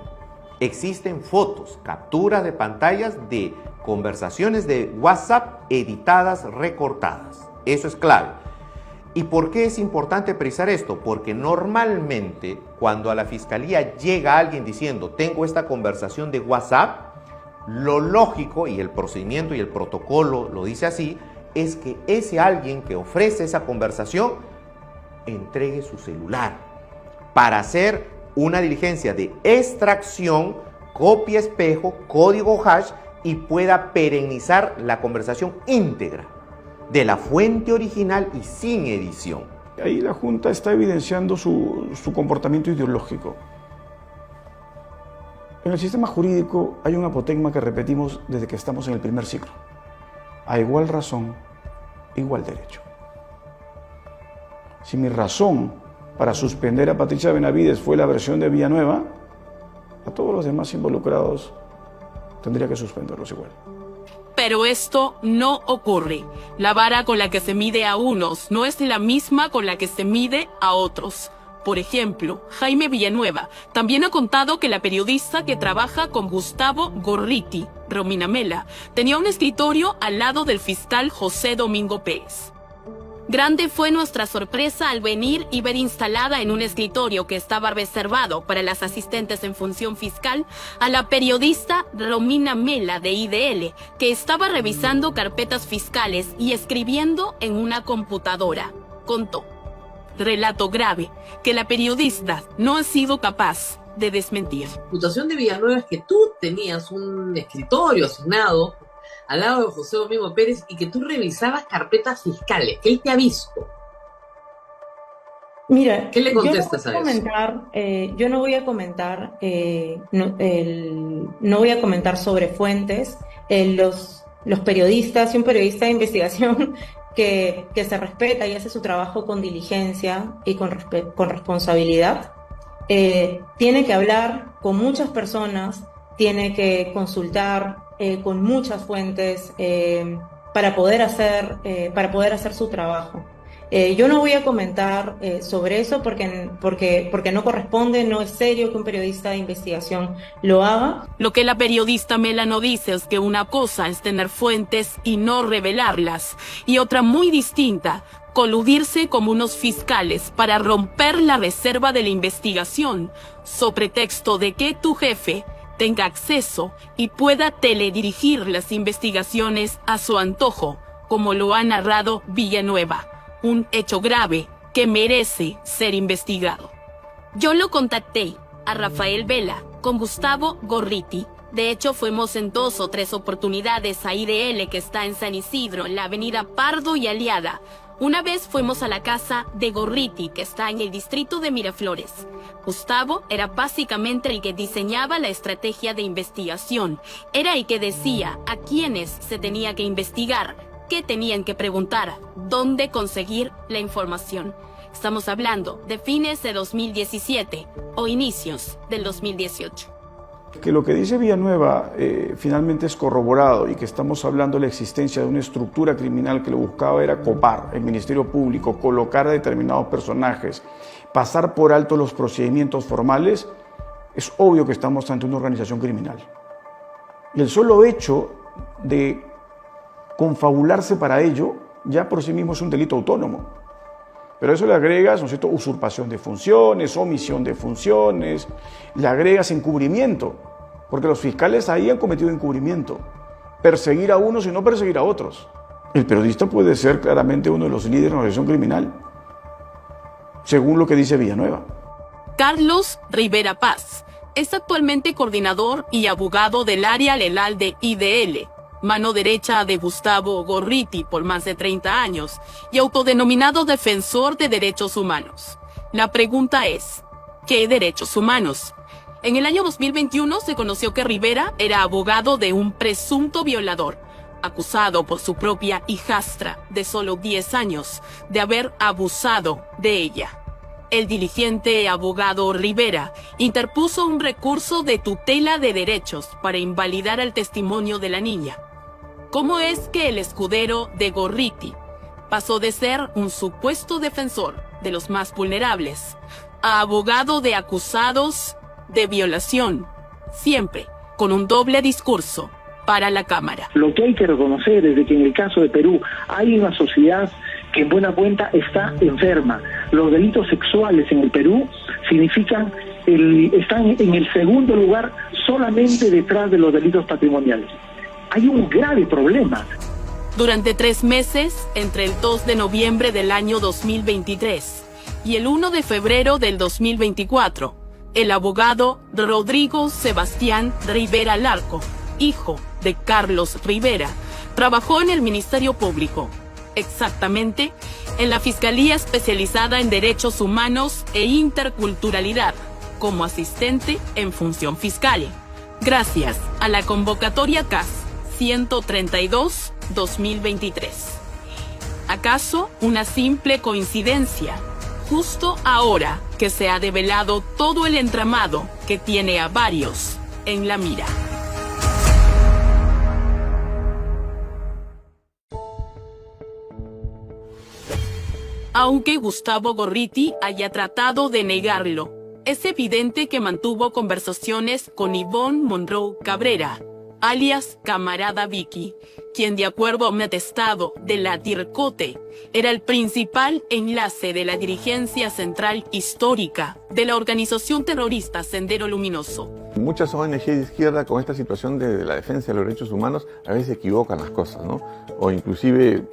Existen fotos, capturas de pantallas de conversaciones de WhatsApp editadas, recortadas. Eso es clave. ¿Y por qué es importante precisar esto? Porque normalmente cuando a la fiscalía llega alguien diciendo tengo esta conversación de WhatsApp, lo lógico, y el procedimiento y el protocolo lo dice así, es que ese alguien que ofrece esa conversación entregue su celular para hacer una diligencia de extracción, copia espejo, código hash, y pueda perennizar la conversación íntegra de la fuente original y sin edición. Ahí la Junta está evidenciando su comportamiento ideológico. En el sistema jurídico hay un apotegma que repetimos desde que estamos en el primer ciclo. A igual razón, igual derecho. Si mi razón para suspender a Patricia Benavides fue la versión de Villanueva, a todos los demás involucrados tendría que suspenderlos igual. Pero esto no ocurre. La vara con la que se mide a unos no es la misma con la que se mide a otros. Por ejemplo, Jaime Villanueva también ha contado que la periodista que trabaja con Gustavo Gorriti, Romina Mela, tenía un escritorio al lado del fiscal José Domingo Pérez. Grande fue nuestra sorpresa al venir y ver instalada en un escritorio que estaba reservado para las asistentes en función fiscal a la periodista Romina Mela de IDL, que estaba revisando carpetas fiscales y escribiendo en una computadora. Contó. Relato grave que la periodista no ha sido capaz de desmentir. La imputación de Villanueva es que tú tenías un escritorio asignado al lado de José Domingo Pérez y que tú revisabas carpetas fiscales, que él te ha visto. Mira, ¿qué le contestas a eso? Yo no voy a comentar, no voy a comentar sobre fuentes. Los periodistas y un periodista de investigación que se respeta y hace su trabajo con diligencia y con responsabilidad, tiene que hablar con muchas personas, tiene que consultar con muchas fuentes para poder hacer su trabajo. Yo no voy a comentar sobre eso porque no corresponde, no es serio que un periodista de investigación lo haga. Lo que la periodista Mela no dice es que una cosa es tener fuentes y no revelarlas, y otra muy distinta, coludirse como unos fiscales para romper la reserva de la investigación, sobre pretexto de que tu jefe tenga acceso y pueda teledirigir las investigaciones a su antojo, como lo ha narrado Villanueva. Un hecho grave que merece ser investigado. Yo lo contacté a Rafael Vela con Gustavo Gorriti De hecho, fuimos en 2 o 3 oportunidades a IDL, que está en San Isidro, en la avenida Pardo y Aliada. Una vez fuimos a la casa de Gorriti, que está en el distrito de Miraflores. Gustavo era básicamente el que diseñaba la estrategia de investigación. Era el que decía a quiénes se tenía que investigar, qué tenían que preguntar, dónde conseguir la información. Estamos hablando de fines de 2017 o inicios del 2018. Que lo que dice Villanueva finalmente es corroborado y que estamos hablando de la existencia de una estructura criminal que lo buscaba era copar el Ministerio Público, colocar a determinados personajes, pasar por alto los procedimientos formales, es obvio que estamos ante una organización criminal. Y el solo hecho de confabularse para ello ya por sí mismo es un delito autónomo. Pero a eso le agregas, ¿no es cierto?, usurpación de funciones, omisión de funciones, le agregas encubrimiento, porque los fiscales ahí han cometido encubrimiento, perseguir a unos y no perseguir a otros. El periodista puede ser claramente uno de los líderes de una organización criminal, según lo que dice Villanueva. Carlos Rivera Paz es actualmente coordinador y abogado del área legal de IDL, mano derecha de Gustavo Gorriti por más de 30 años y autodenominado defensor de derechos humanos. La pregunta es, ¿qué derechos humanos? En el año 2021 se conoció que Rivera era abogado de un presunto violador, acusado por su propia hijastra de solo 10 años de haber abusado de ella. El diligente abogado Rivera interpuso un recurso de tutela de derechos para invalidar el testimonio de la niña. ¿Cómo es que el escudero de Gorriti pasó de ser un supuesto defensor de los más vulnerables a abogado de acusados de violación, siempre con un doble discurso para la Cámara? Lo que hay que reconocer es de que en el caso de Perú hay una sociedad que en buena cuenta está enferma. Los delitos sexuales en el Perú están en el segundo lugar solamente detrás de los delitos patrimoniales. Hay un grave problema. Durante 3 meses, entre el 2 de noviembre del año 2023 y el 1 de febrero del 2024, el abogado Rodrigo Sebastián Rivera Larco, hijo de Carlos Rivera, trabajó en el Ministerio Público, exactamente en la Fiscalía Especializada en Derechos Humanos e Interculturalidad, como asistente en función fiscal, gracias a la convocatoria CAS 132-2023. ¿Acaso una simple coincidencia? Justo ahora que se ha develado todo el entramado que tiene a varios en la mira. Aunque Gustavo Gorriti haya tratado de negarlo, es evidente que mantuvo conversaciones con Ivonne Monroe Cabrera, alias Camarada Vicky, quien, de acuerdo a un atestado de la DIRCOTE, era el principal enlace de la dirigencia central histórica de la organización terrorista Sendero Luminoso. Muchas ONG de izquierda con esta situación de la defensa de los derechos humanos a veces equivocan las cosas, ¿no? O inclusive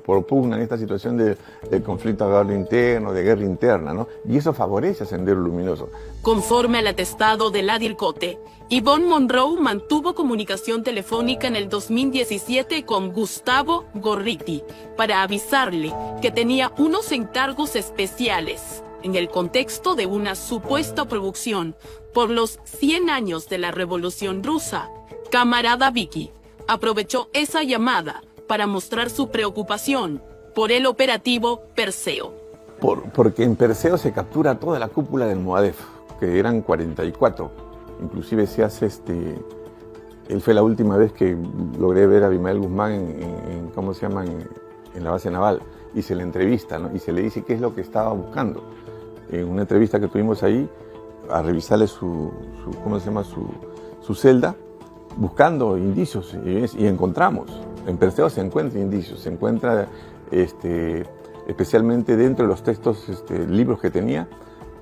propugnan esta situación de conflicto armado interno, de guerra interna, ¿no? Y eso favorece a Sendero Luminoso. Conforme al atestado de la DIRCOTE, Ivonne Monroe mantuvo comunicación telefónica en el 2017 con Gustavo Gorriti para avisarle que tenía unos encargos especiales en el contexto de una supuesta producción por los 100 años de la Revolución Rusa. Camarada Vicky aprovechó esa llamada para mostrar su preocupación por el operativo Perseo. Porque en Perseo se captura toda la cúpula del MOADEF, que eran 44. Inclusive se hace él fue la última vez que logré ver a Abimael Guzmán en la base naval, y se le entrevista, ¿no? Y se le dice qué es lo que estaba buscando. En una entrevista que tuvimos ahí, a revisarle su celda, buscando indicios, y encontramos. En Perseo se encuentran indicios, se encuentra especialmente dentro de los textos, libros que tenía,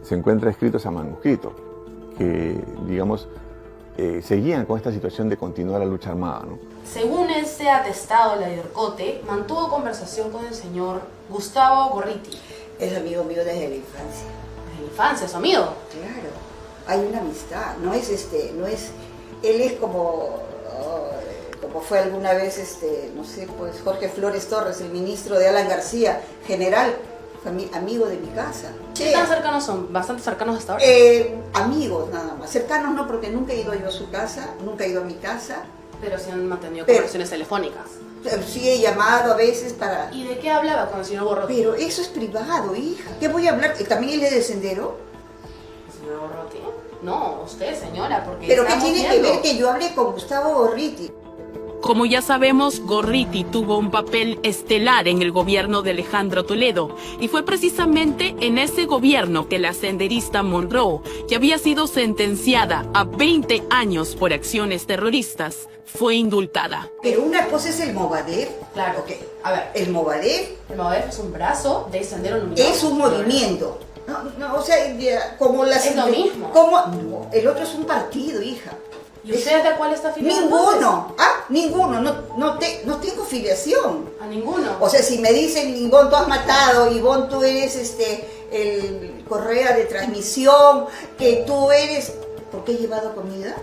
se encuentra escritos a manuscrito, que, digamos, seguían con esta situación de continuar la lucha armada, ¿no? Según ese atestado de la DIRCOTE, mantuvo conversación con el señor Gustavo Gorriti. Es amigo mío desde la infancia. ¿Desde la infancia, su amigo? Claro, hay una amistad, no es Él es como fue alguna vez, no sé, pues Jorge Flores Torres, el ministro de Alan García, general, amigo de mi casa. ¿Qué tan cercanos son? ¿Bastante cercanos hasta ahora? Amigos nada más, cercanos no, porque nunca he ido yo a su casa, nunca he ido a mi casa. Pero se han mantenido conversaciones telefónicas. Sí, he llamado a veces para... ¿Y de qué hablaba con el señor Gorrotti? Pero eso es privado, hija. ¿Qué voy a hablar? ¿También él es de Sendero? ¿El señor Gorrotti? No, usted, señora, porque ¿Pero qué tiene que ver que yo hable con Gustavo Gorriti? Como ya sabemos, Gorriti tuvo un papel estelar en el gobierno de Alejandro Toledo, y fue precisamente en ese gobierno que la senderista Monroe, que había sido sentenciada a 20 años por acciones terroristas, fue indultada. Pero una cosa es el Movadef. Claro. Okay. A ver. El Movadef es un brazo de Sendero Luminoso. Es un movimiento. No, o sea, como las... Es lo mismo. No, el otro es un partido, hija. ¿Y usted de cuál está afiliado? Ninguno. Ninguno. No tengo filiación. ¿A ninguno? O sea, si me dicen, Ivonne, tú has matado, Ivonne, tú eres el Correa de transmisión, que tú eres... ¿Por qué he llevado comida?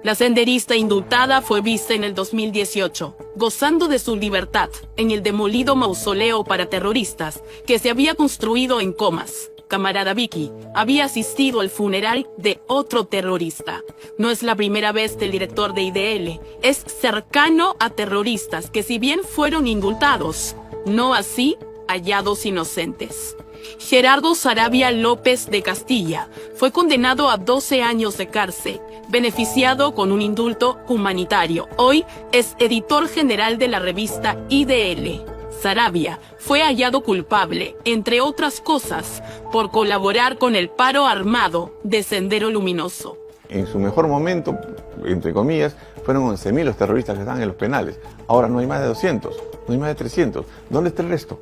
La senderista indultada fue vista en el 2018, gozando de su libertad en el demolido mausoleo para terroristas que se había construido en Comas. Camarada Vicky había asistido al funeral de otro terrorista. No es la primera vez que el director de IDL es cercano a terroristas que, si bien fueron indultados, no así hallados inocentes. Gerardo Saravia López de Castilla fue condenado a 12 años de cárcel, beneficiado con un indulto humanitario. Hoy es editor general de la revista IDL. Saravia fue hallado culpable, entre otras cosas, por colaborar con el paro armado de Sendero Luminoso. En su mejor momento, entre comillas, fueron 11.000 los terroristas que estaban en los penales. Ahora no hay más de 200, no hay más de 300. ¿Dónde está el resto?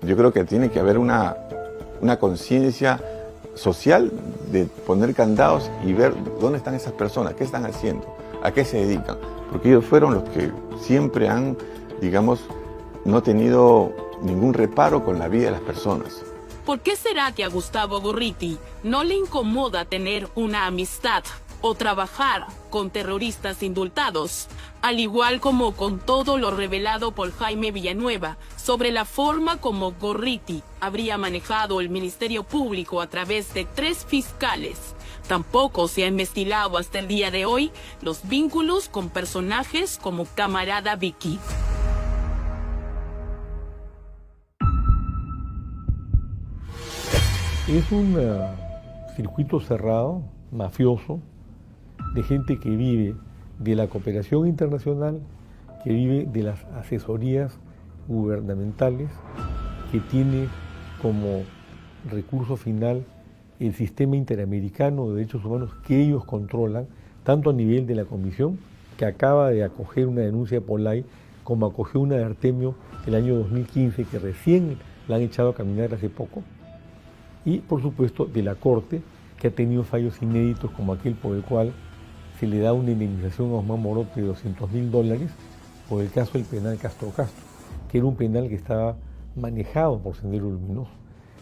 Yo creo que tiene que haber una conciencia social de poner candados y ver dónde están esas personas, qué están haciendo, a qué se dedican. Porque ellos fueron los que siempre han, digamos, no tenido ningún reparo con la vida de las personas. ¿Por qué será que a Gustavo Gorriti no le incomoda tener una amistad o trabajar con terroristas indultados, al igual como con todo lo revelado por Jaime Villanueva sobre la forma como Gorriti habría manejado el Ministerio Público a través de 3 fiscales? Tampoco se ha investigado hasta el día de hoy los vínculos con personajes como Camarada Vicky. Es un circuito cerrado, mafioso, de gente que vive de la cooperación internacional, que vive de las asesorías gubernamentales, que tiene como recurso final el sistema interamericano de derechos humanos que ellos controlan, tanto a nivel de la Comisión, que acaba de acoger una denuncia de Polay, como acogió una de Artemio el año 2015, que recién la han echado a caminar hace poco, y por supuesto de la Corte, que ha tenido fallos inéditos como aquel por el cual se le da una indemnización a Osman Morote de $200,000 por el caso del penal Castro Castro, que era un penal que estaba manejado por Sendero Luminoso.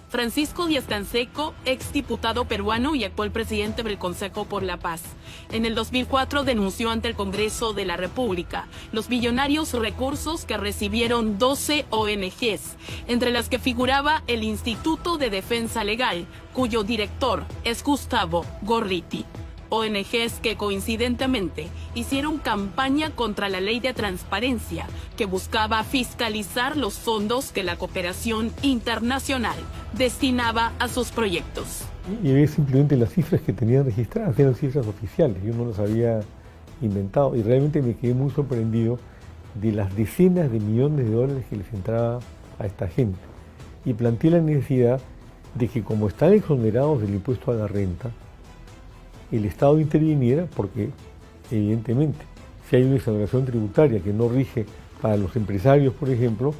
Francisco Díaz-Canseco, exdiputado peruano y actual presidente del Consejo por la Paz. En el 2004 denunció ante el Congreso de la República los millonarios recursos que recibieron 12 ONGs, entre las que figuraba el Instituto de Defensa Legal, cuyo director es Gustavo Gorriti. ONGs que coincidentemente hicieron campaña contra la ley de transparencia que buscaba fiscalizar los fondos que la cooperación internacional destinaba a sus proyectos. Y había simplemente las cifras que tenían registradas, eran cifras oficiales, yo no las había inventado y realmente me quedé muy sorprendido de las decenas de millones de dólares que les entraba a esta gente. Y planteé la necesidad de que, como están exonerados del impuesto a la renta, el Estado interviniera, porque evidentemente si hay una exoneración tributaria que no rige para los empresarios, por ejemplo,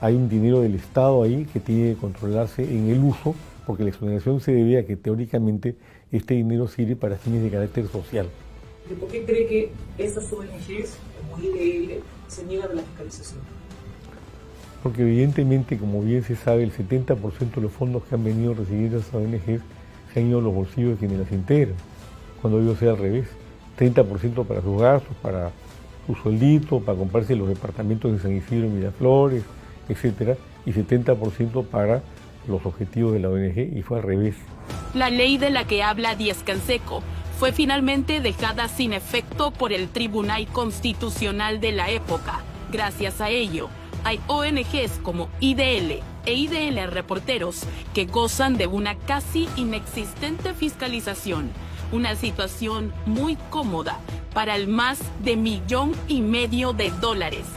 hay un dinero del Estado ahí que tiene que controlarse en el uso, porque la exoneración se debe a que teóricamente este dinero sirve para fines de carácter social. ¿Y por qué cree que estas ONGs, como IDL, se niegan a la fiscalización? Porque evidentemente, como bien se sabe, el 70% de los fondos que han venido a recibir esas ONGs se han ido a los bolsillos de quienes las integran, cuando debió ser al revés. 30% para sus gastos, para su sueldito, para comprarse los departamentos de San Isidro y Miraflores, etcétera, y 70% para los objetivos de la ONG, y fue al revés. La ley de la que habla Díaz Canseco fue finalmente dejada sin efecto por el Tribunal Constitucional de la época. Gracias a ello, hay ONGs como IDL e IDL Reporteros que gozan de una casi inexistente fiscalización, una situación muy cómoda para el más de $1,5 millones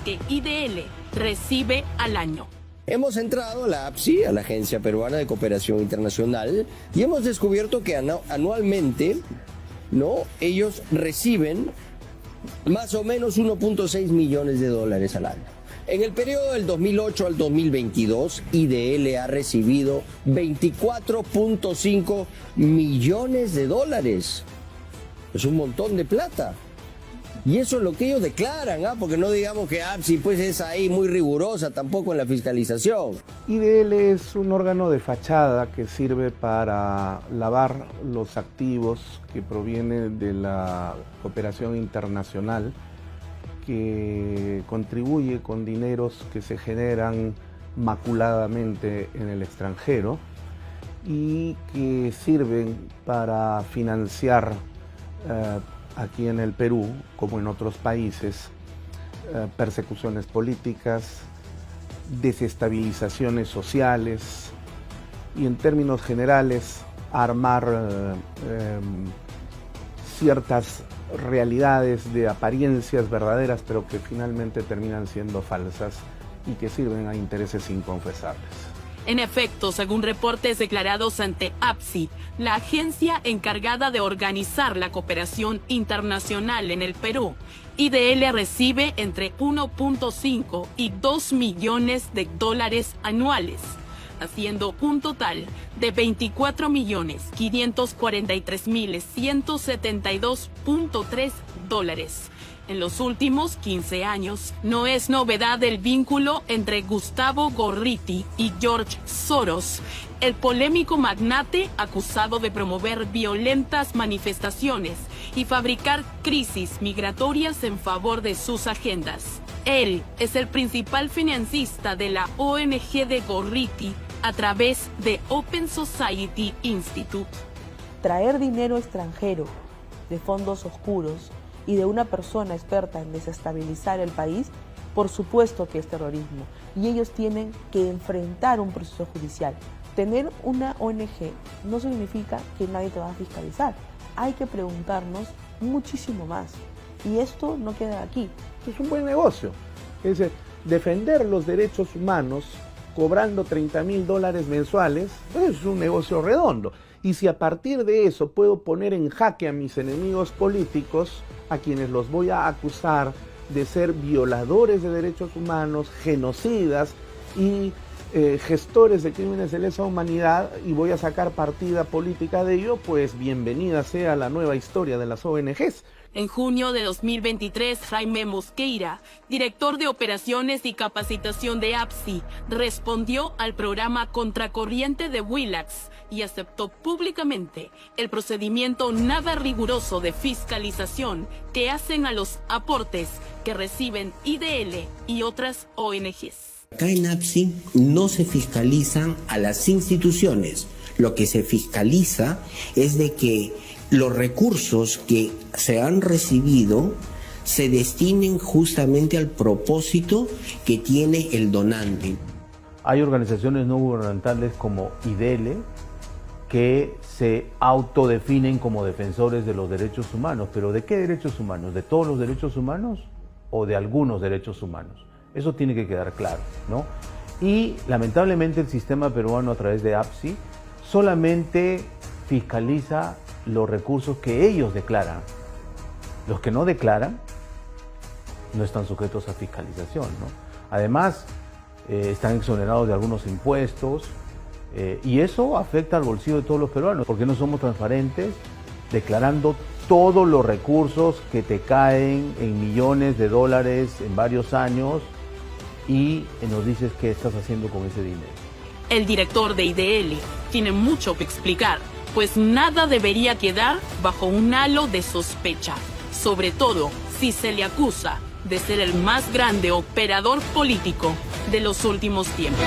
que IDL recibe al año. Hemos entrado a la APSI, a la Agencia Peruana de Cooperación Internacional, y hemos descubierto que anualmente, ¿no?, ellos reciben más o menos $1.6 millones al año. En el periodo del 2008 al 2022, IDL ha recibido $24.5 millones. Es un montón de plata. Y eso es lo que ellos declaran, porque no digamos que APSI pues es ahí muy rigurosa tampoco en la fiscalización. IDL es un órgano de fachada que sirve para lavar los activos que provienen de la cooperación internacional, que contribuye con dineros que se generan maculadamente en el extranjero y que sirven para financiar aquí en el Perú, como en otros países, persecuciones políticas, desestabilizaciones sociales y, en términos generales, armar ciertas realidades de apariencias verdaderas, pero que finalmente terminan siendo falsas y que sirven a intereses inconfesables. En efecto, según reportes declarados ante APSI, la agencia encargada de organizar la cooperación internacional en el Perú, IDL recibe entre 1.5 y 2 millones de dólares anuales, haciendo un total de $24.543.172.3. En los últimos 15 años, no es novedad el vínculo entre Gustavo Gorriti y George Soros, el polémico magnate acusado de promover violentas manifestaciones y fabricar crisis migratorias en favor de sus agendas. Él es el principal financista de la ONG de Gorriti a través de Open Society Institute. Traer dinero extranjero de fondos oscuros y de una persona experta en desestabilizar el país, por supuesto que es terrorismo. Y ellos tienen que enfrentar un proceso judicial. Tener una ONG no significa que nadie te va a fiscalizar. Hay que preguntarnos muchísimo más. Y esto no queda aquí. Es un buen negocio. Es decir, defender los derechos humanos cobrando $30.000 mensuales, pues es un negocio redondo. Y si a partir de eso puedo poner en jaque a mis enemigos políticos, a quienes los voy a acusar de ser violadores de derechos humanos, genocidas y gestores de crímenes de lesa humanidad, y voy a sacar partida política de ello, pues bienvenida sea la nueva historia de las ONGs. En junio de 2023, Jaime Mosqueira, director de operaciones y capacitación de APSI, respondió al programa Contracorriente de Willax y aceptó públicamente el procedimiento nada riguroso de fiscalización que hacen a los aportes que reciben IDL y otras ONGs. Acá en APSI no se fiscalizan a las instituciones. Lo que se fiscaliza es de que los recursos que se han recibido se destinen justamente al propósito que tiene el donante. Hay organizaciones no gubernamentales como IDL que se autodefinen como defensores de los derechos humanos. ¿Pero de qué derechos humanos? ¿De todos los derechos humanos o de algunos derechos humanos? Eso tiene que quedar claro, ¿no? Y lamentablemente el sistema peruano a través de APSI solamente fiscaliza los recursos que ellos declaran. Los que no declaran no están sujetos a fiscalización, ¿no? Además, están exonerados de algunos impuestos y eso afecta al bolsillo de todos los peruanos, porque no somos transparentes declarando todos los recursos que te caen en millones de dólares en varios años y nos dices qué estás haciendo con ese dinero. El director de IDL tiene mucho que explicar, pues nada debería quedar bajo un halo de sospecha. sobre todo si se le acusa de ser el más grande operador político de los últimos tiempos.